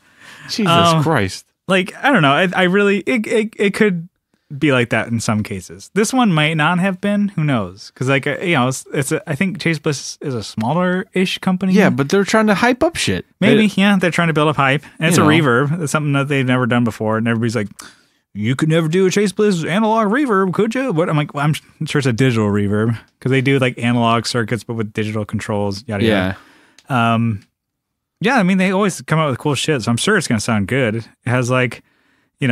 [SPEAKER 2] Jesus Christ.
[SPEAKER 1] Like, I don't know. I really, it could be like that in some cases. This one might not have been. Who knows? Because like, I think Chase Bliss is a smaller-ish company.
[SPEAKER 2] Yeah, but they're trying to hype up shit.
[SPEAKER 1] Maybe, they're trying to build up hype. And it's a reverb. It's something that they've never done before. And everybody's like, you could never do a Chase Bliss analog reverb, could you? What? I'm like, well, I'm sure it's a digital reverb. Because they do like analog circuits, but with digital controls, yada, yada. Yeah, I mean, they always come out with cool shit, so I'm sure it's going to sound good. It has like,
[SPEAKER 2] they're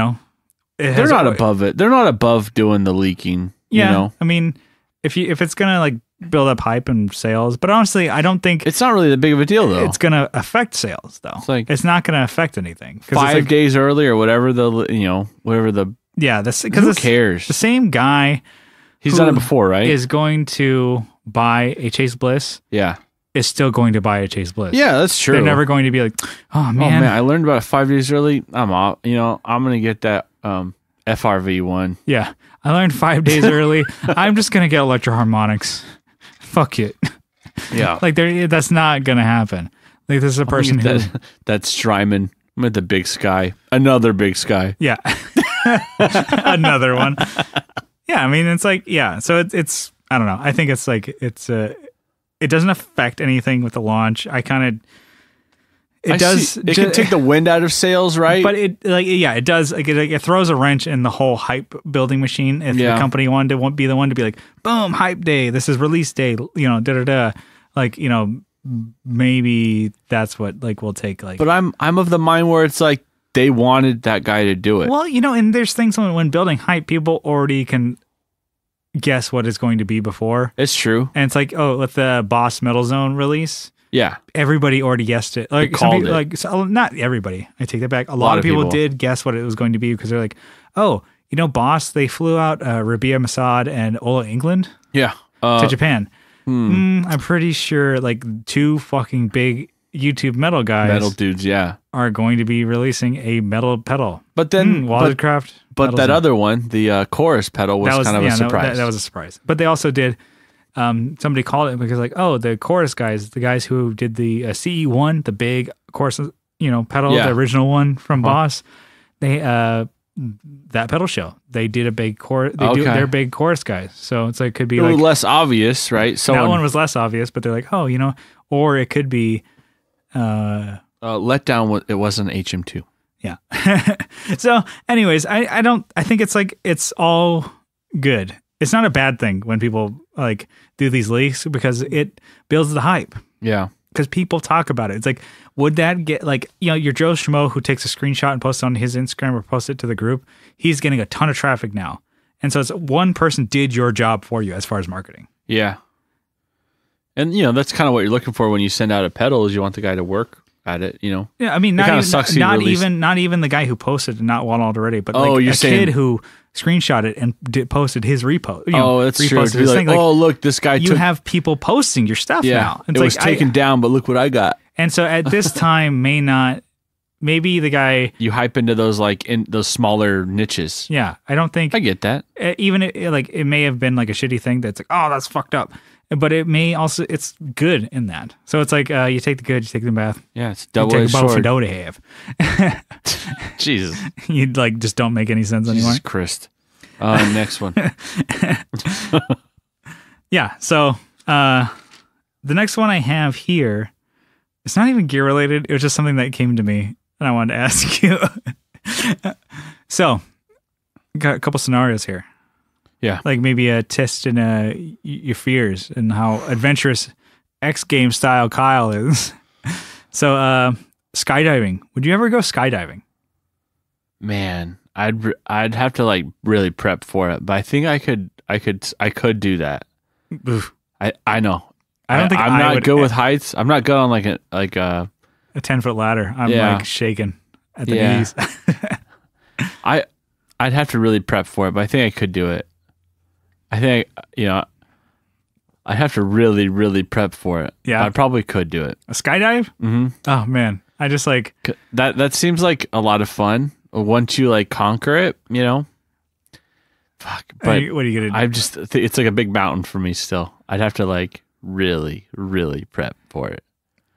[SPEAKER 2] not above it. They're not above doing the leaking.
[SPEAKER 1] Yeah, I mean, if it's going to like build up hype and sales, but honestly, I don't think
[SPEAKER 2] it's not really that big of a deal though.
[SPEAKER 1] It's going to affect sales though. It's not going to affect anything.
[SPEAKER 2] 5 days early or whatever who cares?
[SPEAKER 1] The same guy,
[SPEAKER 2] he's done it before, right?
[SPEAKER 1] Is going to buy a Chase Bliss.
[SPEAKER 2] Yeah.
[SPEAKER 1] Is still going to buy a Chase Bliss.
[SPEAKER 2] Yeah, that's true.
[SPEAKER 1] They're never going to be like, oh man,
[SPEAKER 2] I learned about it 5 days early. I'm off. I'm going to get that FRV one.
[SPEAKER 1] Yeah, I learned 5 days early. I'm just going to get Electro Harmonics. Fuck it.
[SPEAKER 2] Yeah.
[SPEAKER 1] Like that's not going to happen. Like this is a person who
[SPEAKER 2] that's Strymon. I'm at the Big Sky. Another Big Sky.
[SPEAKER 1] Yeah. Another one. Yeah, I mean it's like so it's I don't know. I think it's like it doesn't affect anything with the launch. It does.
[SPEAKER 2] It can take the wind out of sales, right?
[SPEAKER 1] But it does. Like it throws a wrench in the whole hype building machine. If the company wanted to be the one to be like, boom, hype day. This is release day. Da da da. Like maybe that's what like will take like.
[SPEAKER 2] But I'm of the mind where it's like they wanted that guy to do it.
[SPEAKER 1] Well, and there's things when building hype, people already can guess what it's going to be before.
[SPEAKER 2] It's true.
[SPEAKER 1] And it's like, with the Boss Metal Zone release, everybody already guessed it. Like some people, not everybody. I take that back. A lot of people did guess what it was going to be because they're like, oh, Boss, they flew out Rabia Masad and Ola England
[SPEAKER 2] Yeah.
[SPEAKER 1] to Japan. I'm pretty sure like two fucking big YouTube metal guys,
[SPEAKER 2] Metal dudes, yeah.
[SPEAKER 1] are going to be releasing a metal pedal.
[SPEAKER 2] But then,
[SPEAKER 1] Wildcraft.
[SPEAKER 2] but that other one, the chorus pedal, was kind of a surprise.
[SPEAKER 1] That was a surprise. But they also did. Somebody called it because like, oh, the chorus guys, the guys who did the CE1, the big chorus, pedal, the original one from Boss, they that pedal show, they did a big chorus. They do their big chorus guys. So it's like could be like
[SPEAKER 2] less obvious, right?
[SPEAKER 1] That one was less obvious, but they're like, oh, or it could be
[SPEAKER 2] Letdown. It was an HM2.
[SPEAKER 1] Yeah. So, anyways, I think it's like it's all good. It's not a bad thing when people like do these leaks because it builds the hype.
[SPEAKER 2] Yeah.
[SPEAKER 1] Because people talk about it. It's like, would that get like, your Joe Schmo who takes a screenshot and posts it on his Instagram or posts it to the group, he's getting a ton of traffic now. And so it's one person did your job for you as far as marketing.
[SPEAKER 2] Yeah. And, that's kind of what you're looking for when you send out a pedal is you want the guy to work at it, Yeah,
[SPEAKER 1] I mean, not even the guy who posted and not one already, but like a kid who screenshot it and posted his repost.
[SPEAKER 2] That's true. To be like, look, this guy
[SPEAKER 1] you have people posting your stuff now.
[SPEAKER 2] It's it was taken down, but look what I got.
[SPEAKER 1] And so at this time, maybe the guy
[SPEAKER 2] you hype into those like in those smaller niches.
[SPEAKER 1] Yeah, I don't think
[SPEAKER 2] I get that.
[SPEAKER 1] Even it may have been like a shitty thing that's like, oh, that's fucked up. But it may also, it's good in that. So it's like you take the good, you take the bad.
[SPEAKER 2] Yeah, it's double-edged sword.
[SPEAKER 1] You take a bottle for dough to have.
[SPEAKER 2] Jesus.
[SPEAKER 1] You like just don't make any sense anymore.
[SPEAKER 2] Jesus Christ. Next one.
[SPEAKER 1] Yeah, so the next one I have here, it's not even gear related. It was just something that came to me and I wanted to ask you. So, got a couple scenarios here.
[SPEAKER 2] Yeah.
[SPEAKER 1] Like maybe a test in your fears and how adventurous X game style Kyle is. So, skydiving. Would you ever go skydiving?
[SPEAKER 2] Man, I'd have to like really prep for it, but I think I could do that.
[SPEAKER 1] Oof.
[SPEAKER 2] I know.
[SPEAKER 1] I don't think
[SPEAKER 2] I'm not good with heights. I'm not good on like a
[SPEAKER 1] 10-foot ladder. I'm like shaking at the knees.
[SPEAKER 2] I'd have to really prep for it, but I think I could do it. I think, I'd have to really, really prep for it.
[SPEAKER 1] Yeah.
[SPEAKER 2] I probably could do it.
[SPEAKER 1] A skydive?
[SPEAKER 2] Mm-hmm.
[SPEAKER 1] Oh, man. I just like...
[SPEAKER 2] That seems like a lot of fun. Once you like conquer it, Fuck. But
[SPEAKER 1] what are you going to do?
[SPEAKER 2] It's like a big mountain for me still. I'd have to like really, really prep for it.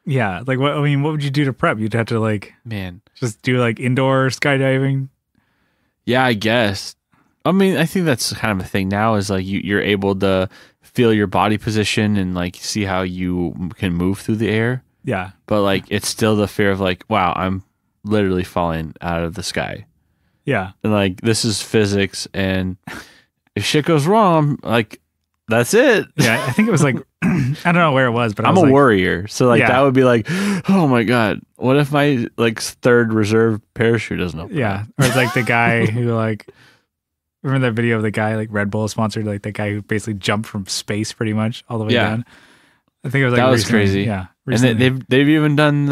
[SPEAKER 1] Yeah. Like, what would you do to prep? You'd have to like...
[SPEAKER 2] Man.
[SPEAKER 1] Just do like indoor skydiving?
[SPEAKER 2] Yeah, I guess. I mean, I think that's kind of a thing now is like you're able to feel your body position and like see how you can move through the air.
[SPEAKER 1] Yeah.
[SPEAKER 2] But like it's still the fear of like, wow, I'm literally falling out of the sky.
[SPEAKER 1] Yeah.
[SPEAKER 2] And like this is physics and if shit goes wrong, like that's it.
[SPEAKER 1] Yeah, I think it was like I don't know where it was, but
[SPEAKER 2] I'm a worrier. So like that would be like, oh my God, what if my like third reserve parachute doesn't open?
[SPEAKER 1] Yeah. Or it's like the guy who like remember that video of the guy like Red Bull sponsored, like the guy who basically jumped from space pretty much all the way down. I think it was like
[SPEAKER 2] that was crazy.
[SPEAKER 1] Yeah,
[SPEAKER 2] recently. And they've even done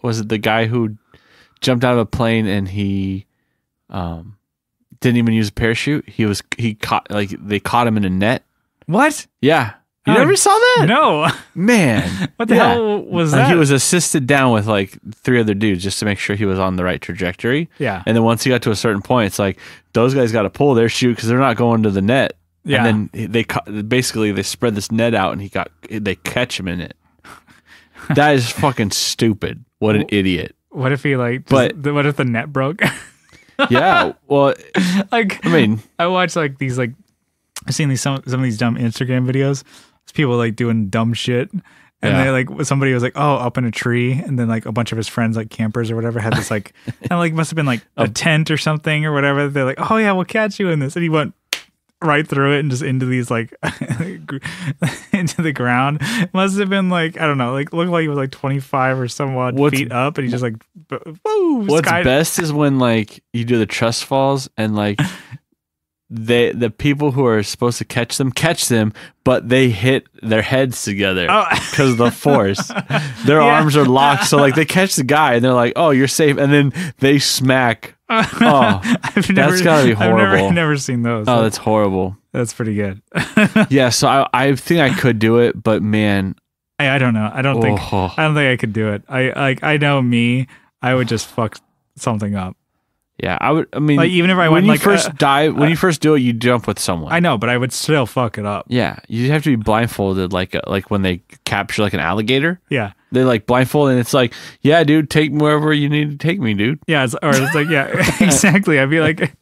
[SPEAKER 2] was it the guy who jumped out of a plane and he didn't even use a parachute. They caught him in a net.
[SPEAKER 1] What?
[SPEAKER 2] Yeah. You never saw that?
[SPEAKER 1] No.
[SPEAKER 2] Man.
[SPEAKER 1] What the hell was that?
[SPEAKER 2] He was assisted down with like 3 other dudes just to make sure he was on the right trajectory.
[SPEAKER 1] Yeah.
[SPEAKER 2] And then once he got to a certain point, it's like those guys got to pull their chute because they're not going to the net.
[SPEAKER 1] Yeah.
[SPEAKER 2] And then they spread this net out and they catch him in it. That is fucking stupid. What an idiot.
[SPEAKER 1] What if he like, what if the net broke?
[SPEAKER 2] Yeah. Well,
[SPEAKER 1] like,
[SPEAKER 2] I mean,
[SPEAKER 1] I watch like these, like, I've seen some of these dumb Instagram videos. It's people like doing dumb shit. And they like, somebody was like, oh, up in a tree. And then like a bunch of his friends, like campers or whatever, had this like, and like must have been like a tent or something or whatever. They're like, oh yeah, we'll catch you in this. And he went right through it and just into these like, into the ground. It must have been like, I don't know, like looked like he was like 25 or somewhat feet up. And he just like, woo.
[SPEAKER 2] What's best is when like you do the trust falls and like, the people who are supposed to catch them, but they hit their heads together because of the force. Their arms are locked, so like they catch the guy and they're like, "Oh, you're safe," and then they smack Oh, that's gotta be horrible.
[SPEAKER 1] I've never seen those.
[SPEAKER 2] Oh, that's horrible.
[SPEAKER 1] That's pretty good.
[SPEAKER 2] Yeah, so I think I could do it, but man,
[SPEAKER 1] I don't know. I don't think I could do it. I know me. I would just fuck something up.
[SPEAKER 2] Yeah, I would. I mean,
[SPEAKER 1] like even if I went
[SPEAKER 2] when you
[SPEAKER 1] like
[SPEAKER 2] first dive, when you first do it, you jump with someone.
[SPEAKER 1] I know, but I would still fuck it up.
[SPEAKER 2] Yeah, you have to be blindfolded, like when they capture like an alligator.
[SPEAKER 1] Yeah,
[SPEAKER 2] they like blindfold, and it's like, yeah, dude, take me wherever you need to take me, dude.
[SPEAKER 1] Yeah, it's like, yeah, exactly. I'd be like,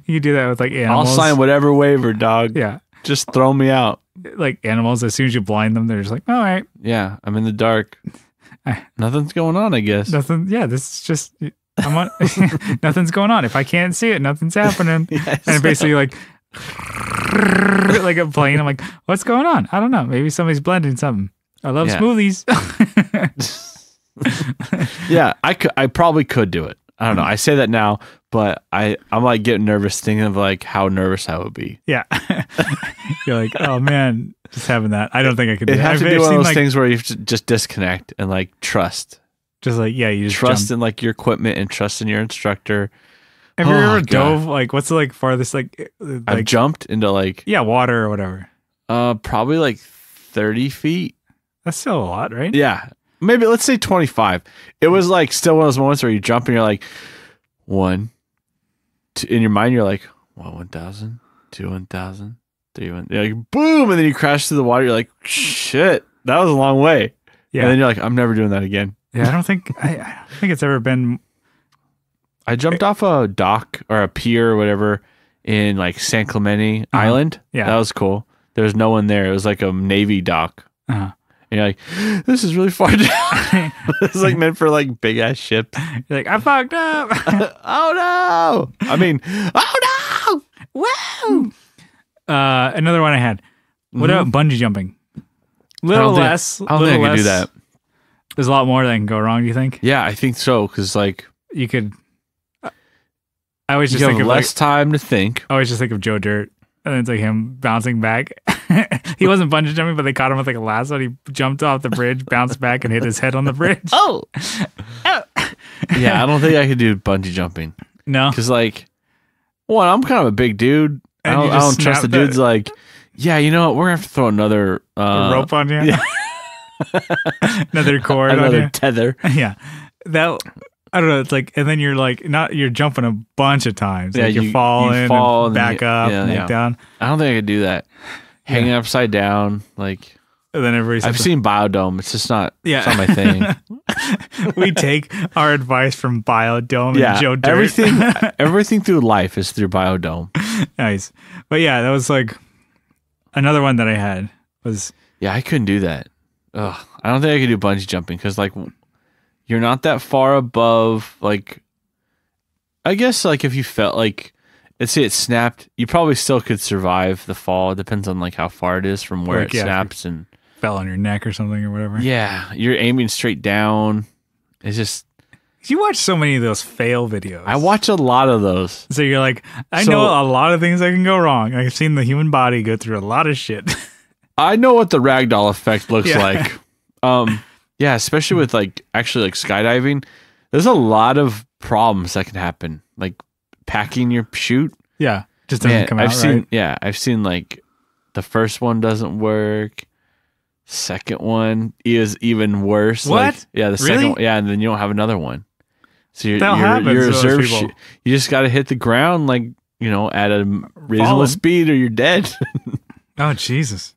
[SPEAKER 1] you do that with like animals.
[SPEAKER 2] I'll sign whatever waiver, dog.
[SPEAKER 1] Yeah,
[SPEAKER 2] just throw me out.
[SPEAKER 1] Like animals, as soon as you blind them, they're just like, all right.
[SPEAKER 2] Yeah, I'm in the dark. Nothing's going on, I guess.
[SPEAKER 1] Nothing. Yeah, this is just. I'm on, nothing's going on. If I can't see it, nothing's happening. Yes. And basically like a plane. I'm like, what's going on? I don't know. Maybe somebody's blending something. I love smoothies.
[SPEAKER 2] Yeah, I probably could do it. I don't know. I say that now, but I'm like getting nervous thinking of like how nervous I would be.
[SPEAKER 1] Yeah. You're like, oh man, just having that. I don't think I could do it.
[SPEAKER 2] It has to be one of those things where you have to just disconnect and like trust.
[SPEAKER 1] Just like, yeah, you just
[SPEAKER 2] trust
[SPEAKER 1] jump.
[SPEAKER 2] in like your equipment and trust in your instructor.
[SPEAKER 1] Have you ever dove? Like, what's the like farthest like
[SPEAKER 2] I've jumped into like
[SPEAKER 1] water or whatever?
[SPEAKER 2] Probably like 30 feet.
[SPEAKER 1] That's still a lot, right?
[SPEAKER 2] Yeah, maybe let's say 25. It was like still one of those moments where you jump and you're like 1, 2, in your mind you're like 1,000, 2, 1,000, 3, 1. You're like boom, and then you crash through the water. You're like shit, that was a long way. Yeah, and then you're like, I'm never doing that again.
[SPEAKER 1] Yeah, I don't think it's ever been.
[SPEAKER 2] I jumped off a dock or a pier or whatever in like San Clemente Island. Yeah, that was cool. There was no one there. It was like a Navy dock. And you're like, this is really far down. This is like meant for like big ass ships.
[SPEAKER 1] You're like, I fucked up.
[SPEAKER 2] Oh no! I mean, oh
[SPEAKER 1] no! Woo! Another one I had. What about bungee jumping?
[SPEAKER 2] I don't think I could do that.
[SPEAKER 1] There's a lot more that can go wrong, do you think?
[SPEAKER 2] Yeah, I think so. Because like
[SPEAKER 1] you could. I always just think of
[SPEAKER 2] less time to think.
[SPEAKER 1] I always just think of Joe Dirt, and it's like him bouncing back. He wasn't bungee jumping, but they caught him with like a lasso. And he jumped off the bridge, bounced back, and hit his head on the bridge.
[SPEAKER 2] Oh. Yeah, I don't think I could do bungee jumping.
[SPEAKER 1] No,
[SPEAKER 2] because like, one, I'm kind of a big dude. I don't trust the dudes. Like, yeah, you know what? We're gonna have to throw another
[SPEAKER 1] rope on you. Yeah. Another cord,
[SPEAKER 2] another tether.
[SPEAKER 1] Yeah, that I don't know. It's like, and then you're like, you're jumping a bunch of times.
[SPEAKER 2] Yeah,
[SPEAKER 1] like you're falling, fall and back up, and back down.
[SPEAKER 2] I don't think I could do that. Hanging upside down, like.
[SPEAKER 1] And then everybody's.
[SPEAKER 2] I've seen Biodome. It's just not.
[SPEAKER 1] Yeah.
[SPEAKER 2] It's not my thing.
[SPEAKER 1] We take our advice from Biodome and Joe Dirt.
[SPEAKER 2] Everything through life is through Biodome.
[SPEAKER 1] Nice, but yeah, that was like another one that I had was.
[SPEAKER 2] Yeah, I couldn't do that. Ugh, I don't think I could do bungee jumping because like you're not that far above. Like, I guess like if you felt like, let's say it snapped, you probably still could survive the fall. It depends on like how far it is from where it snaps and
[SPEAKER 1] fell on your neck or something or whatever.
[SPEAKER 2] Yeah, you're aiming straight down. It's just.
[SPEAKER 1] You watch so many of those fail videos.
[SPEAKER 2] I watch a lot of those.
[SPEAKER 1] So you're like, I know a lot of things that can go wrong. I've seen the human body go through a lot of shit.
[SPEAKER 2] I know what the ragdoll effect looks like. Yeah, especially with like actually like skydiving. There's a lot of problems that can happen. Like packing your chute.
[SPEAKER 1] Yeah, just doesn't come out right.
[SPEAKER 2] Yeah, I've seen like the first one doesn't work. Second one is even worse.
[SPEAKER 1] What?
[SPEAKER 2] Like, yeah, the second one, yeah, and then you don't have another one. So you're
[SPEAKER 1] reserve
[SPEAKER 2] you just got to hit the ground like, you know, at a reasonable speed or you're dead.
[SPEAKER 1] Oh, Jesus.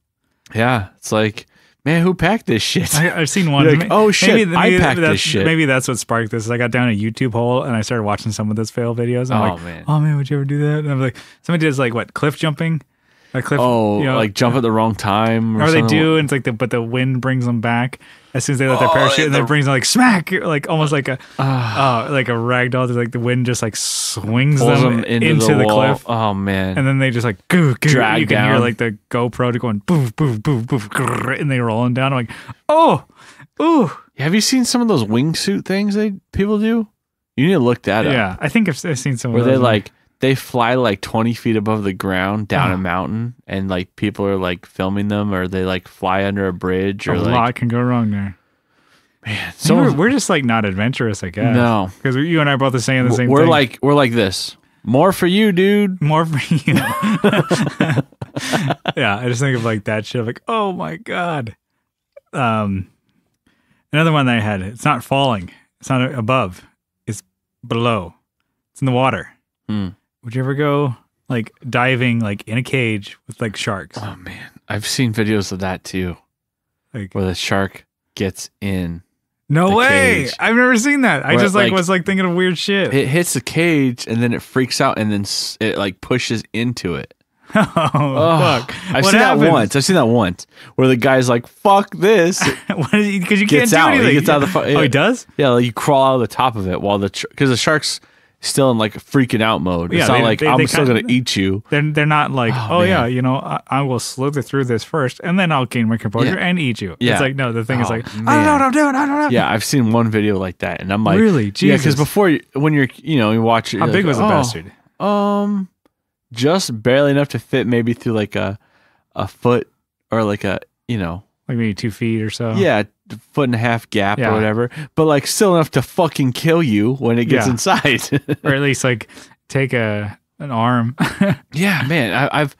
[SPEAKER 2] Yeah, it's like, man, who packed this shit?
[SPEAKER 1] I've seen one.
[SPEAKER 2] Like, oh shit, I packed this shit.
[SPEAKER 1] Maybe that's what sparked this. I got down a YouTube hole and I started watching some of those fail videos. And oh man, would you ever do that? And I'm like, somebody does like what, cliff jumping? Like cliff,
[SPEAKER 2] like jump at the wrong time,
[SPEAKER 1] or they do, and it's like but the wind brings them back as soon as they let their parachute, and then it brings them like smack, like almost like a ragdoll. Like the wind just like swings them into the cliff.
[SPEAKER 2] Oh man!
[SPEAKER 1] And then they just like drag you can down. Hear like the GoPro going boof boof boof boof, and they rolling down. I'm like, ooh.
[SPEAKER 2] Have you seen some of those wingsuit things people do? You need to look that up.
[SPEAKER 1] Yeah, I think I've seen some
[SPEAKER 2] where
[SPEAKER 1] of those.
[SPEAKER 2] They like. They fly like 20 feet above the ground down a mountain, and like people are like filming them, or they like fly under a bridge. Or
[SPEAKER 1] a lot can go wrong there.
[SPEAKER 2] Man,
[SPEAKER 1] So we're just like not adventurous, I guess.
[SPEAKER 2] No,
[SPEAKER 1] because you and I are both saying the same
[SPEAKER 2] we're
[SPEAKER 1] thing.
[SPEAKER 2] We're like this. More for you, dude.
[SPEAKER 1] More for you. Yeah, I just think of like that shit. Like, oh my god. Another one that I had. It's not falling. It's not above. It's below. It's in the water. Would you ever go like diving like in a cage with like sharks?
[SPEAKER 2] Oh man, I've seen videos of that too,
[SPEAKER 1] Like
[SPEAKER 2] where the shark gets in.
[SPEAKER 1] no
[SPEAKER 2] the
[SPEAKER 1] way.
[SPEAKER 2] cage.
[SPEAKER 1] I've never seen that. I
[SPEAKER 2] Where,
[SPEAKER 1] just like was like thinking of weird shit.
[SPEAKER 2] It hits the cage and then it freaks out and then it like pushes into it.
[SPEAKER 1] Oh, fuck!
[SPEAKER 2] I've seen that once where the guy's like, "Fuck this!"
[SPEAKER 1] Because you can't
[SPEAKER 2] Gets
[SPEAKER 1] do
[SPEAKER 2] out.
[SPEAKER 1] anything.
[SPEAKER 2] He gets out of the.
[SPEAKER 1] Oh, he does.
[SPEAKER 2] Yeah, like you crawl out of the top of it while because the shark's still in like freaking out mode. It's not like I'm still gonna eat you.
[SPEAKER 1] They're not like, oh
[SPEAKER 2] man.
[SPEAKER 1] yeah, you know, I will slither through this first, and then I'll gain my composure and eat you.
[SPEAKER 2] Yeah.
[SPEAKER 1] It's like no, the thing is like,
[SPEAKER 2] man.
[SPEAKER 1] I don't know what I'm doing. I don't know.
[SPEAKER 2] Yeah, I've seen one video like that, and I'm like,
[SPEAKER 1] really, Jesus.
[SPEAKER 2] yeah, because before when you're you watch it.
[SPEAKER 1] How big was the bastard?
[SPEAKER 2] Just barely enough to fit maybe through like a foot or like a
[SPEAKER 1] like maybe 2 feet or so.
[SPEAKER 2] yeah, foot and a half gap or whatever, but like still enough to fucking kill you when it gets inside,
[SPEAKER 1] or at least like take an arm.
[SPEAKER 2] Yeah, man, I've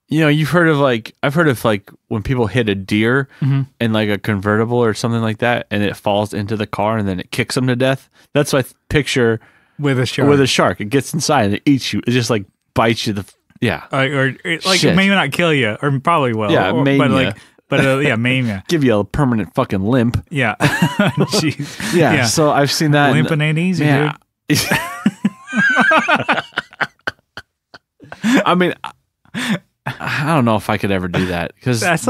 [SPEAKER 2] you've heard of like I've heard of like when people hit a deer in like a convertible or something like that, and it falls into the car and then it kicks them to death. That's what I picture
[SPEAKER 1] with a shark.
[SPEAKER 2] With a shark, it gets inside and it eats you. It just like bites you.
[SPEAKER 1] Or like it may not kill you, or probably will.
[SPEAKER 2] Yeah, maim you.
[SPEAKER 1] But maim you.
[SPEAKER 2] Give you a permanent fucking limp.
[SPEAKER 1] Yeah. Jeez.
[SPEAKER 2] Yeah. So I've seen that.
[SPEAKER 1] Limping ain't easy, dude.
[SPEAKER 2] I mean, I don't know if I could ever do that because that's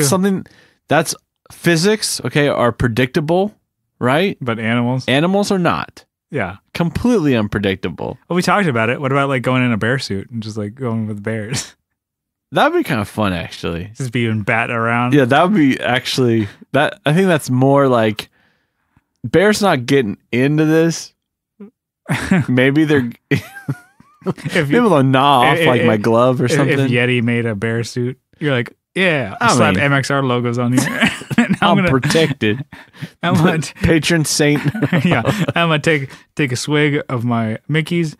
[SPEAKER 2] something that's physics. Okay, are predictable, right?
[SPEAKER 1] But animals
[SPEAKER 2] are not.
[SPEAKER 1] Yeah.
[SPEAKER 2] Completely unpredictable.
[SPEAKER 1] Well, we talked about it. What about like going in a bear suit and just like going with bears?
[SPEAKER 2] That'd be kind of fun, actually.
[SPEAKER 1] Just being batting around.
[SPEAKER 2] Yeah, that would be actually that. I think that's more like bears not getting into this. Maybe they're maybe they'll gnaw off like my glove or something.
[SPEAKER 1] If Yeti made a bear suit, you're like, yeah, I'll slap MXR logos on here.
[SPEAKER 2] I'm protected.
[SPEAKER 1] I'm gonna
[SPEAKER 2] patron saint.
[SPEAKER 1] Yeah, I'm gonna take a swig of my Mickey's.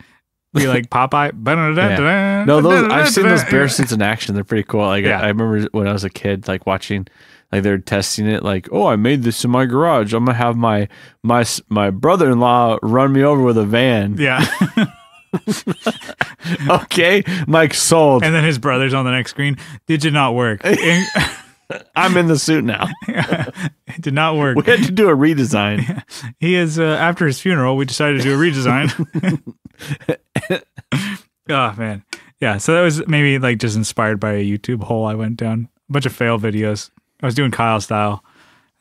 [SPEAKER 1] Be like Popeye.
[SPEAKER 2] Yeah. No, I've seen those bear suits in action. They're pretty cool. Like I remember when I was a kid, like watching, like they're testing it. Like, oh, I made this in my garage. I'm gonna have my brother-in-law run me over with a van.
[SPEAKER 1] Yeah.
[SPEAKER 2] Okay, Mike sold.
[SPEAKER 1] And then his brother's on the next screen. Did not work.
[SPEAKER 2] I'm in the suit now.
[SPEAKER 1] It did not work.
[SPEAKER 2] We had to do a redesign.
[SPEAKER 1] He is after his funeral. We decided to do a redesign. Oh man, yeah. So that was maybe like just inspired by a YouTube hole I went down. A bunch of fail videos. I was doing Kyle style. I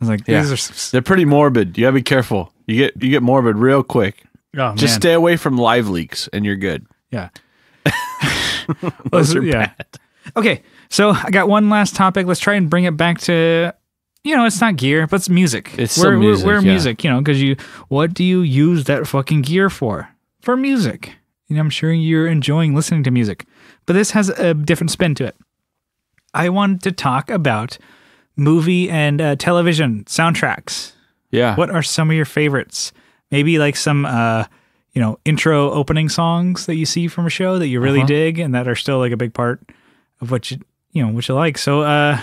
[SPEAKER 1] was like,
[SPEAKER 2] they're pretty morbid. You gotta be careful. You get morbid real quick.
[SPEAKER 1] Oh,
[SPEAKER 2] just stay away from live leaks, and you're good.
[SPEAKER 1] Yeah.
[SPEAKER 2] Those are bad.
[SPEAKER 1] Okay, so I got one last topic. Let's try and bring it back to, it's not gear, but it's music.
[SPEAKER 2] We're
[SPEAKER 1] music, because what do you use that fucking gear for? For music. And I'm sure you're enjoying listening to music, but this has a different spin to it. I wanted to talk about movie and television soundtracks.
[SPEAKER 2] Yeah.
[SPEAKER 1] What are some of your favorites? Maybe like some, intro opening songs that you see from a show that you really dig and that are still like a big part of what what you like. So, I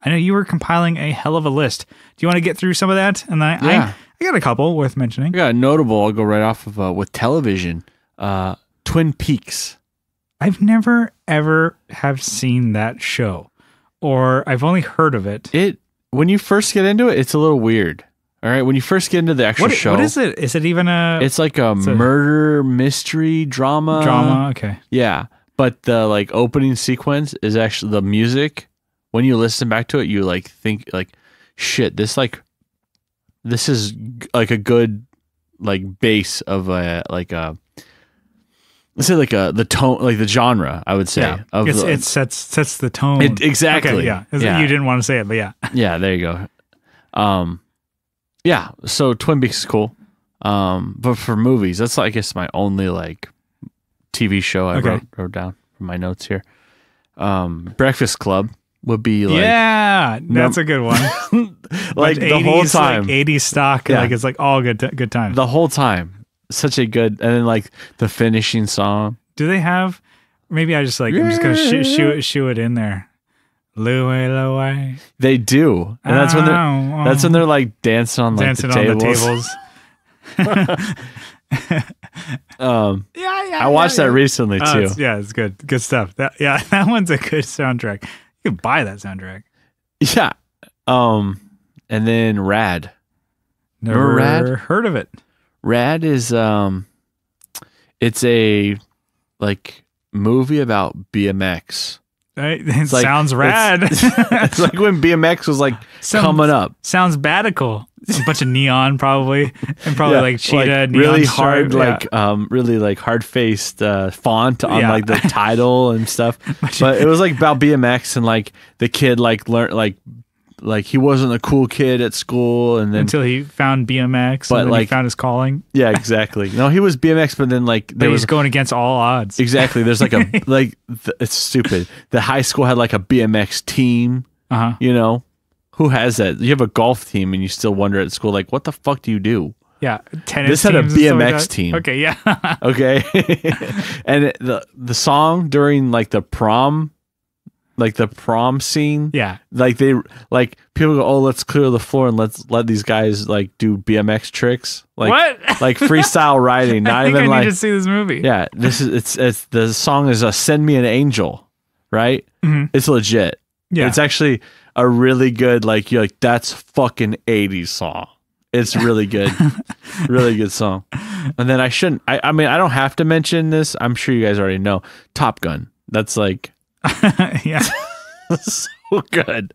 [SPEAKER 1] know you were compiling a hell of a list. Do you want to get through some of that? And I got a couple worth mentioning.
[SPEAKER 2] I got a notable. I'll go right off of with television. Twin Peaks.
[SPEAKER 1] I've never ever have seen that show, or I've only heard of it.
[SPEAKER 2] When you first get into it, it's a little weird. All right, when you first get into the actual show,
[SPEAKER 1] what is it? Is it even
[SPEAKER 2] It's like a murder mystery drama.
[SPEAKER 1] Drama, okay.
[SPEAKER 2] Yeah, but the like opening sequence is actually the music. When you listen back to it, you like think like, shit. This is like a good like base of let's say the tone, like the genre. I would say
[SPEAKER 1] it sets the tone.
[SPEAKER 2] Exactly.
[SPEAKER 1] Okay, yeah. You didn't want to say it, but yeah.
[SPEAKER 2] Yeah, there you go. Yeah, so Twin Peaks is cool. But for movies, that's I guess my only like TV show I wrote down from my notes here. Breakfast Club. would be like,
[SPEAKER 1] yeah, that's a good one.
[SPEAKER 2] like the whole time,
[SPEAKER 1] like 80s stock, like it's like all good time.
[SPEAKER 2] The whole time, such a good, and then like the finishing song.
[SPEAKER 1] Do they have? Maybe I just like I'm just gonna shoo it in there. Louie.
[SPEAKER 2] They do, and that's when they're like dancing on like the tables. I watched that recently too.
[SPEAKER 1] It's good. Good stuff. That one's a good soundtrack. You can buy that soundtrack.
[SPEAKER 2] Yeah. And then Rad.
[SPEAKER 1] Never heard of it.
[SPEAKER 2] Rad is it's a like movie about BMX.
[SPEAKER 1] It sounds rad.
[SPEAKER 2] It's like when BMX was like coming up.
[SPEAKER 1] Sounds badical. A bunch of neon probably, and probably like cheetah, like neon
[SPEAKER 2] really
[SPEAKER 1] stripe,
[SPEAKER 2] hard, really like hard faced font on like the title and stuff. But it was like about BMX and like the kid like learned like he wasn't a cool kid at school, and then
[SPEAKER 1] until he found BMX, but and then like he found his calling.
[SPEAKER 2] Yeah, exactly. No, he was BMX, but then like
[SPEAKER 1] he was going against all odds.
[SPEAKER 2] Exactly. There's like it's stupid. The high school had like a BMX team. You know. Who has that? You have a golf team and you still wonder at school, like, what the fuck do you do?
[SPEAKER 1] Yeah. Tennis
[SPEAKER 2] this had a BMX team.
[SPEAKER 1] Okay, yeah.
[SPEAKER 2] Okay. And the song during like the prom scene.
[SPEAKER 1] Yeah.
[SPEAKER 2] Like like people go, oh, let's clear the floor and let's let these guys like do BMX tricks. Like,
[SPEAKER 1] what?
[SPEAKER 2] Like freestyle riding. Not even
[SPEAKER 1] I need to see this movie.
[SPEAKER 2] Yeah. It's the song is Send Me an Angel, right? Mm-hmm. It's legit. Yeah. It's actually a really good, like, you're like, that's fucking 80s song. It's really good. Really good song. And then I mean, I don't have to mention this. I'm sure you guys already know. Top Gun. That's like,
[SPEAKER 1] yeah.
[SPEAKER 2] So good.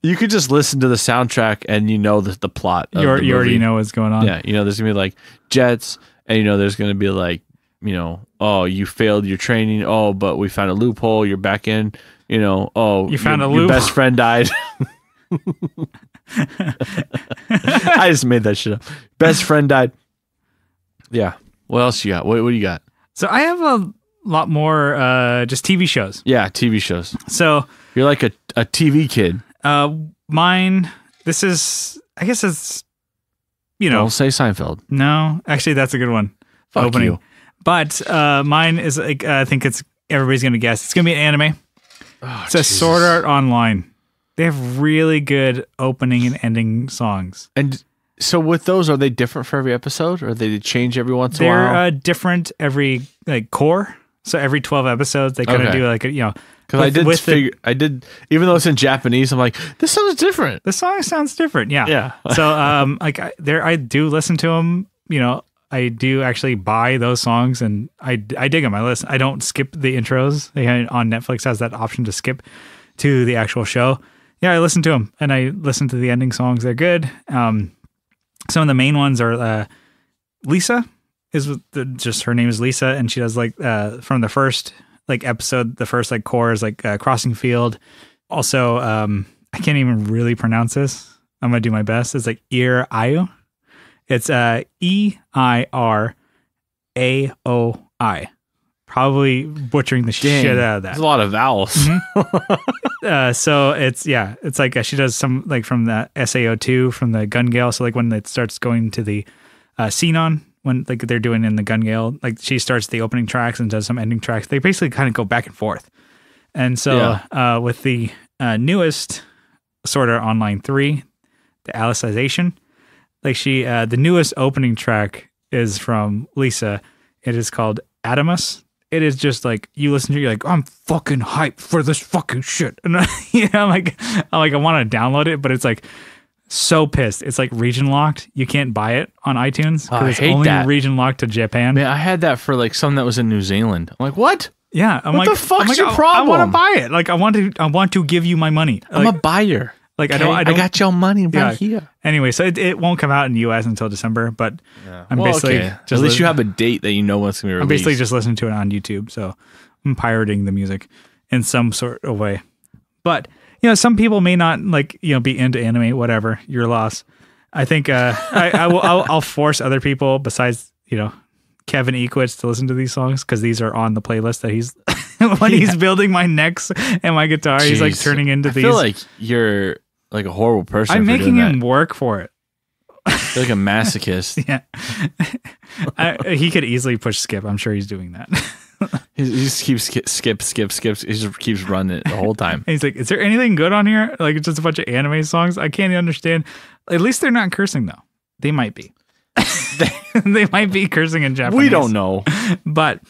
[SPEAKER 2] You could just listen to the soundtrack and you know the plot.
[SPEAKER 1] You already know what's going on.
[SPEAKER 2] Yeah. You know, there's going to be like jets, and you know, there's going to be like, you know, oh, you failed your training. Oh, but we found a loophole. You're back in. You know, oh,
[SPEAKER 1] you found a loophole.
[SPEAKER 2] Your best friend died. I just made that shit up. Best friend died. Yeah. What else you got? What do you got?
[SPEAKER 1] So I have a lot more just TV shows.
[SPEAKER 2] Yeah, TV shows.
[SPEAKER 1] So
[SPEAKER 2] you're like a TV kid.
[SPEAKER 1] Mine. This is. I guess it's. You know.
[SPEAKER 2] Don't say Seinfeld.
[SPEAKER 1] No, actually, that's a good one.
[SPEAKER 2] Fuck opening. You.
[SPEAKER 1] But mine is like I think it's everybody's gonna guess. It's gonna be an anime.
[SPEAKER 2] Oh,
[SPEAKER 1] it's a Sword Art Online. They have really good opening and ending songs.
[SPEAKER 2] And so with those, are they different for every episode, or they change every once in a while?
[SPEAKER 1] They're different every like core. So every 12 episodes, they kind of do like you know.
[SPEAKER 2] Because I did, even though it's in Japanese, I'm like, this sounds different.
[SPEAKER 1] The song sounds different. Yeah.
[SPEAKER 2] Yeah.
[SPEAKER 1] So like I do listen to them. You know, I do actually buy those songs, and I dig them. I listen. I don't skip the intros. On Netflix has that option to skip to the actual show. Yeah, I listen to them, and I listen to the ending songs. They're good. Some of the main ones are Lisa just her name is Lisa, and she does like from the first like episode, the first like core is like Crossing Field. Also, I can't even really pronounce this. I'm gonna do my best. It's like Aoi. It's EIRAOI. Probably butchering the shit out of that.
[SPEAKER 2] There's a lot of vowels.
[SPEAKER 1] Mm-hmm. So it's like she does some like from the SAO2 from the Gun Gale. So like when it starts going to the Xenon, when like they're doing in the Gun Gale, like she starts the opening tracks and does some ending tracks. They basically kind of go back and forth. And so with the newest Sword Art Online 3, the Alicization, like the newest opening track is from Lisa. It is called Adamus. It is just like you listen to it, you're like, I'm fucking hyped for this fucking shit. And I'm like I want to download it, but it's like so pissed. It's like region locked. You can't buy it on iTunes because it's only region locked to Japan.
[SPEAKER 2] Man, I had that for like something that was in New Zealand. I'm like, what?
[SPEAKER 1] Yeah, I'm
[SPEAKER 2] what
[SPEAKER 1] like,
[SPEAKER 2] the fuck's your problem?
[SPEAKER 1] I want to buy it. Like I want to give you my money. Like,
[SPEAKER 2] I'm a buyer.
[SPEAKER 1] Like
[SPEAKER 2] okay? I got your money right here.
[SPEAKER 1] Anyway, so it won't come out in the US until December, but I'm basically
[SPEAKER 2] just at least you have a date that you know when it's gonna be released.
[SPEAKER 1] I'm basically just listening to it on YouTube, so I'm pirating the music in some sort of way. But you know, some people may not like be into anime. Whatever, your loss. I think I'll force other people besides Kevin Equitz to listen to these songs because these are on the playlist that he's when he's building my necks and my guitar. Jeez. He's like turning into these.
[SPEAKER 2] I feel like you're like a horrible person.
[SPEAKER 1] I'm making him work for it.
[SPEAKER 2] You're like a masochist.
[SPEAKER 1] Yeah. He could easily push skip. I'm sure he's doing that.
[SPEAKER 2] He just keeps skip. He just keeps running it the whole time.
[SPEAKER 1] And he's like, is there anything good on here? Like, it's just a bunch of anime songs. I can't understand. At least they're not cursing, though. They might be. They might be cursing in Japanese.
[SPEAKER 2] We don't know.
[SPEAKER 1] But,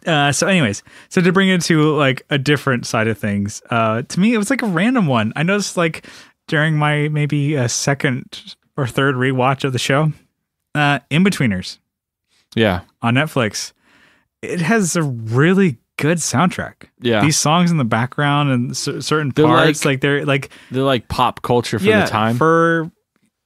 [SPEAKER 1] so anyways, so to bring it to like a different side of things, to me, it was like a random one. I noticed like during my maybe second or third rewatch of the show, In-Betweeners.
[SPEAKER 2] Yeah.
[SPEAKER 1] On Netflix. It has a really good soundtrack.
[SPEAKER 2] Yeah.
[SPEAKER 1] These songs in the background and certain parts, they're like
[SPEAKER 2] pop culture for the time.
[SPEAKER 1] For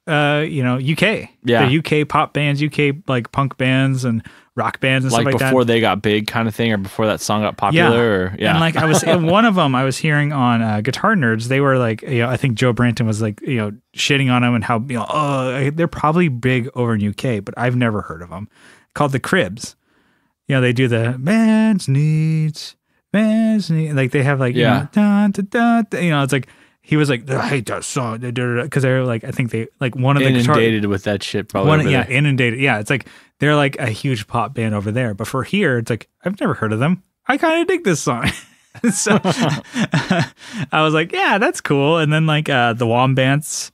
[SPEAKER 1] UK.
[SPEAKER 2] Yeah.
[SPEAKER 1] The UK pop bands, UK like punk bands and rock bands and
[SPEAKER 2] like
[SPEAKER 1] stuff like that.
[SPEAKER 2] Like before they got big kind of thing, or before that song got popular.
[SPEAKER 1] Yeah. And like I was in one of them I was hearing on Guitar Nerds, they were like, I think Joe Branton was like, shitting on them and how, they're probably big over in UK, but I've never heard of them. Called The Cribs. They do the man's needs. Like they have like, it's like, he was like, I hate that song. Because they're like, I think they like one of the
[SPEAKER 2] inundated with that shit probably.
[SPEAKER 1] Inundated. Yeah. It's like, they're like a huge pop band over there. But for here, it's like, I've never heard of them. I kind of dig this song. So I was like, yeah, that's cool. And then like the Wombats,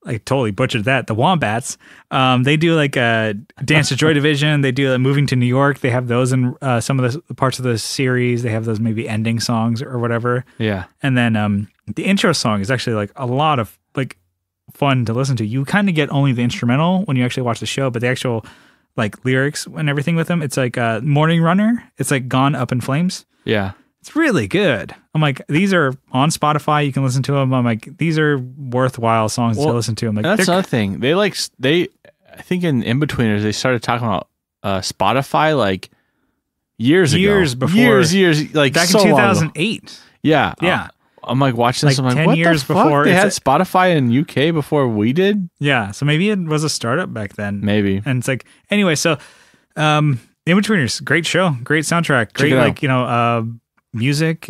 [SPEAKER 1] I totally butchered that. The Wombats, they do like a Dance to Joy Division. They do Moving to New York. They have those in some of the parts of the series. They have those maybe ending songs or whatever.
[SPEAKER 2] Yeah.
[SPEAKER 1] And then the intro song is actually like a lot of like fun to listen to. You kind of get only the instrumental when you actually watch the show, but the actual like lyrics and everything with them, it's like Morning Runner. It's like Gone Up in Flames.
[SPEAKER 2] Yeah. It's
[SPEAKER 1] really good. I'm like, these are on Spotify. You can listen to them. I'm like, these are worthwhile songs to listen to. I'm like,
[SPEAKER 2] that's another thing. I think In-Betweeners, they started talking about Spotify like years ago. Years, like
[SPEAKER 1] back
[SPEAKER 2] so
[SPEAKER 1] in 2008.
[SPEAKER 2] Yeah.
[SPEAKER 1] Yeah.
[SPEAKER 2] I'm like watching this.
[SPEAKER 1] Like
[SPEAKER 2] I'm like,
[SPEAKER 1] 10
[SPEAKER 2] what
[SPEAKER 1] years
[SPEAKER 2] the fuck?
[SPEAKER 1] before
[SPEAKER 2] They had Spotify in UK before we did?
[SPEAKER 1] Yeah. So maybe it was a startup back then.
[SPEAKER 2] Maybe.
[SPEAKER 1] And it's like, anyway, so In-Betweeners, great show, great soundtrack, great like, music,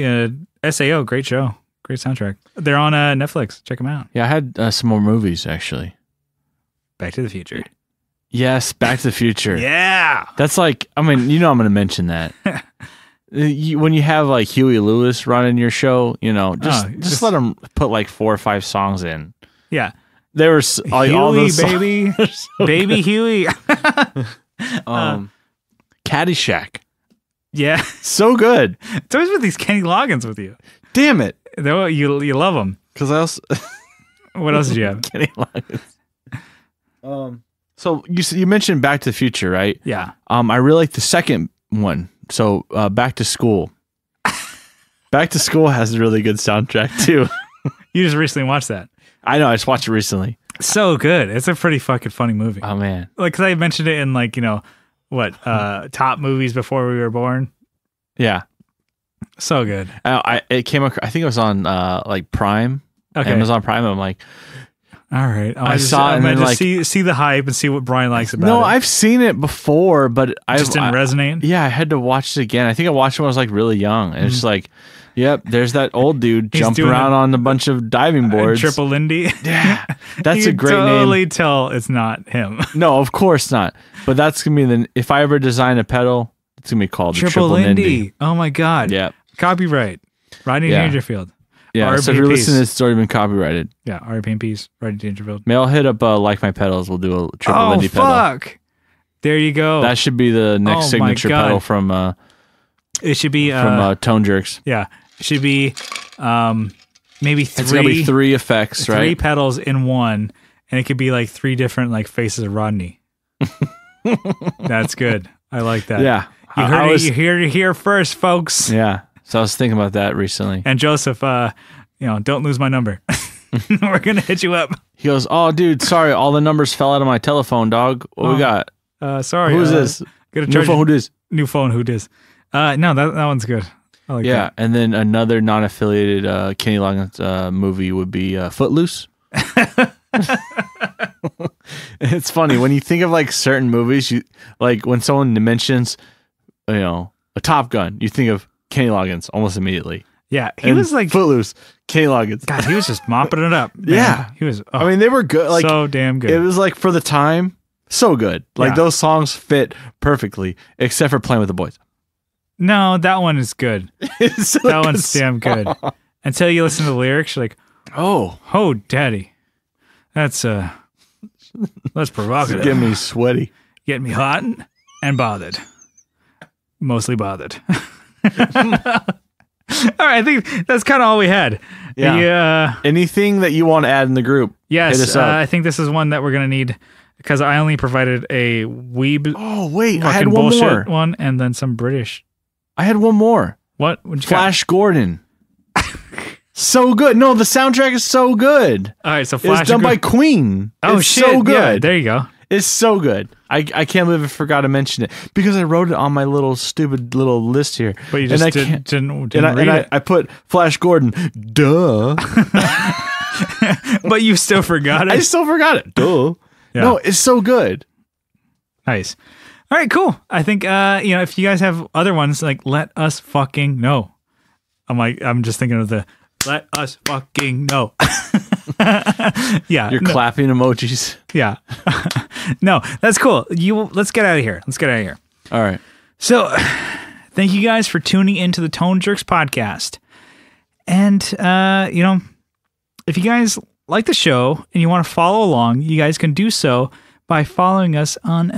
[SPEAKER 1] SAO, great show, great soundtrack. They're on Netflix. Check them out.
[SPEAKER 2] Yeah, I had some more movies actually.
[SPEAKER 1] Back to the Future.
[SPEAKER 2] Yes, Back to the Future.
[SPEAKER 1] Yeah,
[SPEAKER 2] that's like, I mean, I'm going to mention that. When you have like Huey Lewis running your show, just let him put like 4 or 5 songs in.
[SPEAKER 1] Yeah,
[SPEAKER 2] there was like,
[SPEAKER 1] Huey,
[SPEAKER 2] all those
[SPEAKER 1] baby, so baby Huey.
[SPEAKER 2] Caddyshack.
[SPEAKER 1] Yeah,
[SPEAKER 2] so good.
[SPEAKER 1] It's always with these Kenny Loggins with you.
[SPEAKER 2] Damn it!
[SPEAKER 1] You love them.
[SPEAKER 2] Because I also.
[SPEAKER 1] What else did you have?
[SPEAKER 2] Kenny Loggins. So you mentioned Back to the Future, right?
[SPEAKER 1] Yeah.
[SPEAKER 2] I really like the second one. So Back to School. Back to School has a really good soundtrack too.
[SPEAKER 1] You just recently watched that.
[SPEAKER 2] I know. I just watched it recently.
[SPEAKER 1] So good. It's a pretty fucking funny movie.
[SPEAKER 2] Oh man.
[SPEAKER 1] Like, cause I mentioned it in like top movies before we were born.
[SPEAKER 2] Yeah,
[SPEAKER 1] so good.
[SPEAKER 2] It came across, I think it was on like Prime. Okay, Amazon Prime. I'm like,
[SPEAKER 1] all right,
[SPEAKER 2] I saw it and then like
[SPEAKER 1] see the hype and see what Brian likes about it.
[SPEAKER 2] No, I've seen it before, but I
[SPEAKER 1] just didn't resonate.
[SPEAKER 2] Yeah, I had to watch it again. I think I watched it when I was like really young, and it's like, yep, there's that old dude jumping around on a bunch of diving boards.
[SPEAKER 1] Triple Lindy.
[SPEAKER 2] Yeah, that's a great name.
[SPEAKER 1] You totally tell it's not him.
[SPEAKER 2] No, of course not. But that's gonna be if I ever design a pedal, it's gonna be called Triple Lindy.
[SPEAKER 1] Oh my god.
[SPEAKER 2] Yeah.
[SPEAKER 1] Copyright. Rodney Dangerfield.
[SPEAKER 2] Yeah. So if you're listening, it's already been copyrighted.
[SPEAKER 1] Yeah. R.I.P. in peace. Rodney Dangerfield.
[SPEAKER 2] Maybe I'll hit up Like My Pedals. We'll do a Triple Lindy pedal.
[SPEAKER 1] Oh fuck! There you go.
[SPEAKER 2] That should be the next signature pedal from.
[SPEAKER 1] It should be
[SPEAKER 2] from Tone Jerks.
[SPEAKER 1] Yeah. It should be maybe 3.
[SPEAKER 2] It's gonna be 3 effects, right?
[SPEAKER 1] 3 pedals in one, and it could be like 3 different like faces of Rodney. That's good. I like that.
[SPEAKER 2] Yeah.
[SPEAKER 1] You heard it. You heard it here first, folks.
[SPEAKER 2] Yeah. So I was thinking about that recently.
[SPEAKER 1] And Joseph, don't lose my number. We're gonna hit you up.
[SPEAKER 2] He goes, "Oh, dude, sorry, all the numbers fell out of my telephone, dog. What we got?
[SPEAKER 1] Sorry.
[SPEAKER 2] Who's this?
[SPEAKER 1] New phone.
[SPEAKER 2] Who dis?
[SPEAKER 1] New phone. Who dis? No, that one's good. I like that.
[SPEAKER 2] And then another non-affiliated Kenny Loggins movie would be Footloose. It's funny when you think of like certain movies, you like when someone mentions, like a Top Gun, you think of Kenny Loggins almost immediately.
[SPEAKER 1] Yeah, he was like
[SPEAKER 2] Footloose, Kenny Loggins.
[SPEAKER 1] God, he was just mopping it up. Man.
[SPEAKER 2] Yeah,
[SPEAKER 1] he was.
[SPEAKER 2] I mean, they were good. Like
[SPEAKER 1] so damn good.
[SPEAKER 2] It was like for the time, so good. Like
[SPEAKER 1] Yeah.
[SPEAKER 2] those songs fit perfectly, except for Playing with the Boys.
[SPEAKER 1] No, that one is good.
[SPEAKER 2] It's
[SPEAKER 1] That
[SPEAKER 2] like
[SPEAKER 1] one's
[SPEAKER 2] a
[SPEAKER 1] damn good.
[SPEAKER 2] song.
[SPEAKER 1] Until you listen to the lyrics, you're like,
[SPEAKER 2] Oh,
[SPEAKER 1] daddy, that's provocative.
[SPEAKER 2] get me sweaty.
[SPEAKER 1] Get me hot and bothered. Mostly bothered. All right, I think that's kind of all we had.
[SPEAKER 2] Yeah. Anything that you want to add in the group?
[SPEAKER 1] Yes,
[SPEAKER 2] hit us up.
[SPEAKER 1] I think this is one that we're gonna need because I only provided a weeb.
[SPEAKER 2] Oh wait, I
[SPEAKER 1] fucking
[SPEAKER 2] had one
[SPEAKER 1] bullshit
[SPEAKER 2] more.
[SPEAKER 1] one, and then some British.
[SPEAKER 2] I had one more.
[SPEAKER 1] What? What'd you
[SPEAKER 2] Flash Gordon. So good. No, the soundtrack is so good.
[SPEAKER 1] got? All right, so Flash.
[SPEAKER 2] It's done by Queen.
[SPEAKER 1] Oh
[SPEAKER 2] it's
[SPEAKER 1] shit!
[SPEAKER 2] so good.
[SPEAKER 1] Yeah, there you go.
[SPEAKER 2] It's so good. I can't believe I forgot to mention it because I wrote it on my little stupid little list here.
[SPEAKER 1] But you just didn't read it.
[SPEAKER 2] I put Flash Gordon. Duh.
[SPEAKER 1] But you still forgot it.
[SPEAKER 2] I still forgot it. Duh.
[SPEAKER 1] Yeah.
[SPEAKER 2] No, it's so good.
[SPEAKER 1] Nice. All right, cool. I think if you guys have other ones, like let us fucking know. I'm just thinking of the let us fucking know. Yeah.
[SPEAKER 2] You're clapping emojis.
[SPEAKER 1] Yeah. No, that's cool. Let's get out of here.
[SPEAKER 2] All right.
[SPEAKER 1] So, thank you guys for tuning into the Tone Jerks podcast. And if you guys like the show and you want to follow along, you guys can do so by following us on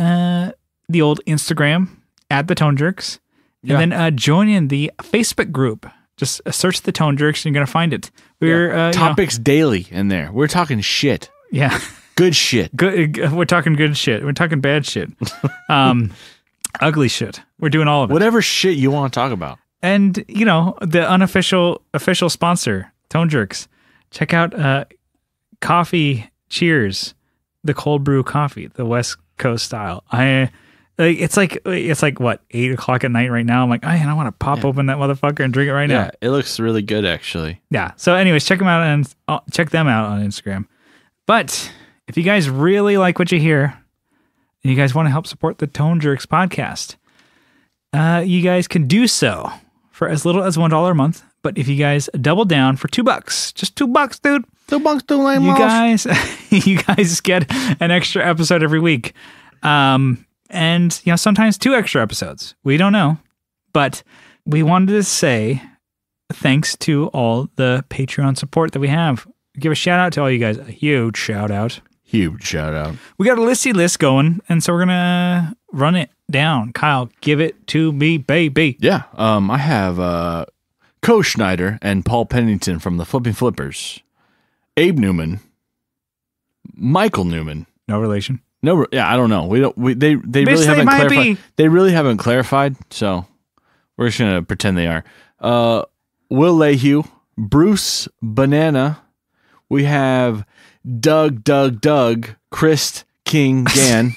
[SPEAKER 1] the old Instagram at the Tone Jerks, and then joining the Facebook group. Just search the Tone Jerks and you're gonna find it. We're
[SPEAKER 2] topics daily in there. We're talking shit.
[SPEAKER 1] Yeah,
[SPEAKER 2] Good shit.
[SPEAKER 1] good. We're talking good shit. We're talking bad shit. Ugly shit. We're doing all of it.
[SPEAKER 2] Whatever shit you want to talk about.
[SPEAKER 1] And the official sponsor, Tone Jerks. Check out Coffee Cheers, the cold brew coffee, the West Coast style. It's like what 8 o'clock at night right now. I'm like, I want to pop open that motherfucker and drink it right now.
[SPEAKER 2] Yeah, it looks really good actually.
[SPEAKER 1] Yeah. So, anyways, check them out and check them out on Instagram. But if you guys really like what you hear, and you guys want to help support the Tone Jerks podcast, you guys can do so for as little as $1 a month. But if you guys double down for $2, just $2, dude.
[SPEAKER 2] $2 too lame.
[SPEAKER 1] You guys get an extra episode every week. And sometimes 2 extra episodes. We don't know. But we wanted to say thanks to all the Patreon support that we have. Give a shout out to all you guys. A huge shout out.
[SPEAKER 2] Huge shout out.
[SPEAKER 1] We got a listy list going, and so we're gonna run it down. Kyle, give it to me, baby.
[SPEAKER 2] Yeah. I have Co Schneider and Paul Pennington from the Flipping Flippers. Abe Newman. Michael Newman.
[SPEAKER 1] No relation.
[SPEAKER 2] No, yeah, I don't know. They really haven't clarified. They really haven't clarified, so we're just gonna pretend they are. Will Lehue, Bruce Banana. We have Doug, Chris King Gan.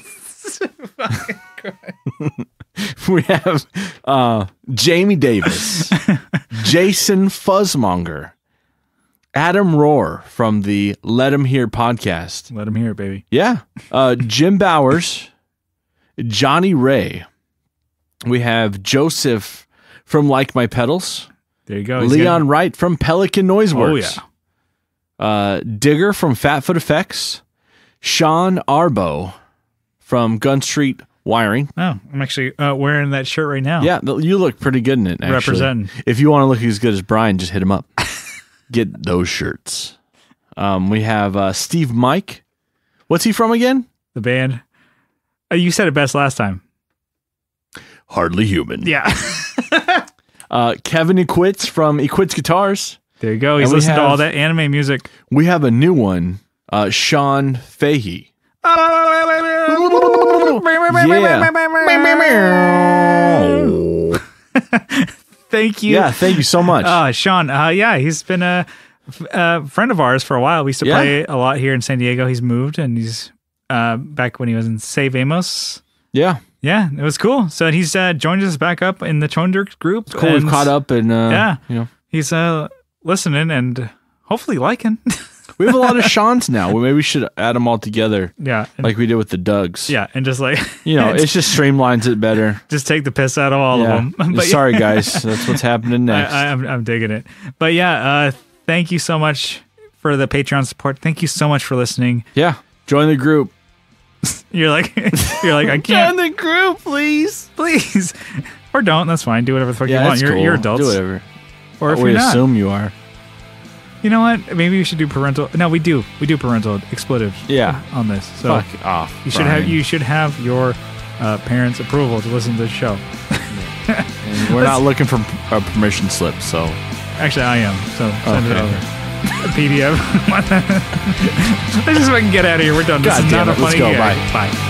[SPEAKER 2] We have Jamie Davis, Jason Fuzzmonger, Adam Rohr from the Let 'Em Hear podcast.
[SPEAKER 1] Let him hear it, baby.
[SPEAKER 2] Yeah. Jim Bowers, Johnny Ray. We have Joseph from Like My Pedals.
[SPEAKER 1] There you go.
[SPEAKER 2] Leon Wright from Pelican Noise Works.
[SPEAKER 1] Oh, yeah.
[SPEAKER 2] Digger from Fatfoot Effects. Sean Arbo from Gun Street Wiring.
[SPEAKER 1] Oh, I'm actually wearing that shirt right now.
[SPEAKER 2] Yeah, you look pretty good in it, actually.
[SPEAKER 1] Representing.
[SPEAKER 2] If you want to look as good as Brian, just hit him up. Get those shirts. We have Steve Mike. What's he from again?
[SPEAKER 1] The band. You said it best last time.
[SPEAKER 2] Hardly Human.
[SPEAKER 1] Yeah.
[SPEAKER 2] Kevin Equits from Equits Guitars.
[SPEAKER 1] There you go. He's listening to all that anime music.
[SPEAKER 2] We have a new one, Sean Fahey.
[SPEAKER 1] Thank you.
[SPEAKER 2] Yeah, thank you so much.
[SPEAKER 1] Sean. He's been a friend of ours for a while. We used to play a lot here in San Diego. He's moved, and he's back when he was in Save Amos.
[SPEAKER 2] Yeah.
[SPEAKER 1] Yeah, it was cool. So he's joined us back up in the Tone Jerks group.
[SPEAKER 2] It's cool. We've caught up, and he's
[SPEAKER 1] listening and hopefully liking.
[SPEAKER 2] We have a lot of Seans now. Well, maybe we should add them all together.
[SPEAKER 1] Yeah.
[SPEAKER 2] Like we did with the Dougs.
[SPEAKER 1] Yeah. And just like,
[SPEAKER 2] it just streamlines it better.
[SPEAKER 1] Just take the piss out of all of them.
[SPEAKER 2] But sorry, guys. That's what's happening next.
[SPEAKER 1] I'm digging it. But yeah, thank you so much for the Patreon support. Thank you so much for listening.
[SPEAKER 2] Yeah. Join the group.
[SPEAKER 1] You're like, I can't.
[SPEAKER 2] Join the group, please.
[SPEAKER 1] Please. Or don't. That's fine. Do whatever the fuck you want.
[SPEAKER 2] That's cool.
[SPEAKER 1] You're adults.
[SPEAKER 2] Do whatever.
[SPEAKER 1] Or if you're not.
[SPEAKER 2] assume you are.
[SPEAKER 1] You know what? Maybe we should do parental. No, we do. We do parental expletives.
[SPEAKER 2] Yeah.
[SPEAKER 1] On this. So
[SPEAKER 2] fuck off.
[SPEAKER 1] You should have your parents' approval to listen to the show.
[SPEAKER 2] And we're not looking for a permission slip. So
[SPEAKER 1] actually, I am. So send it over. A PDF. Let's just fucking get out of here. We're done. This is not a funny gag.
[SPEAKER 2] Bye.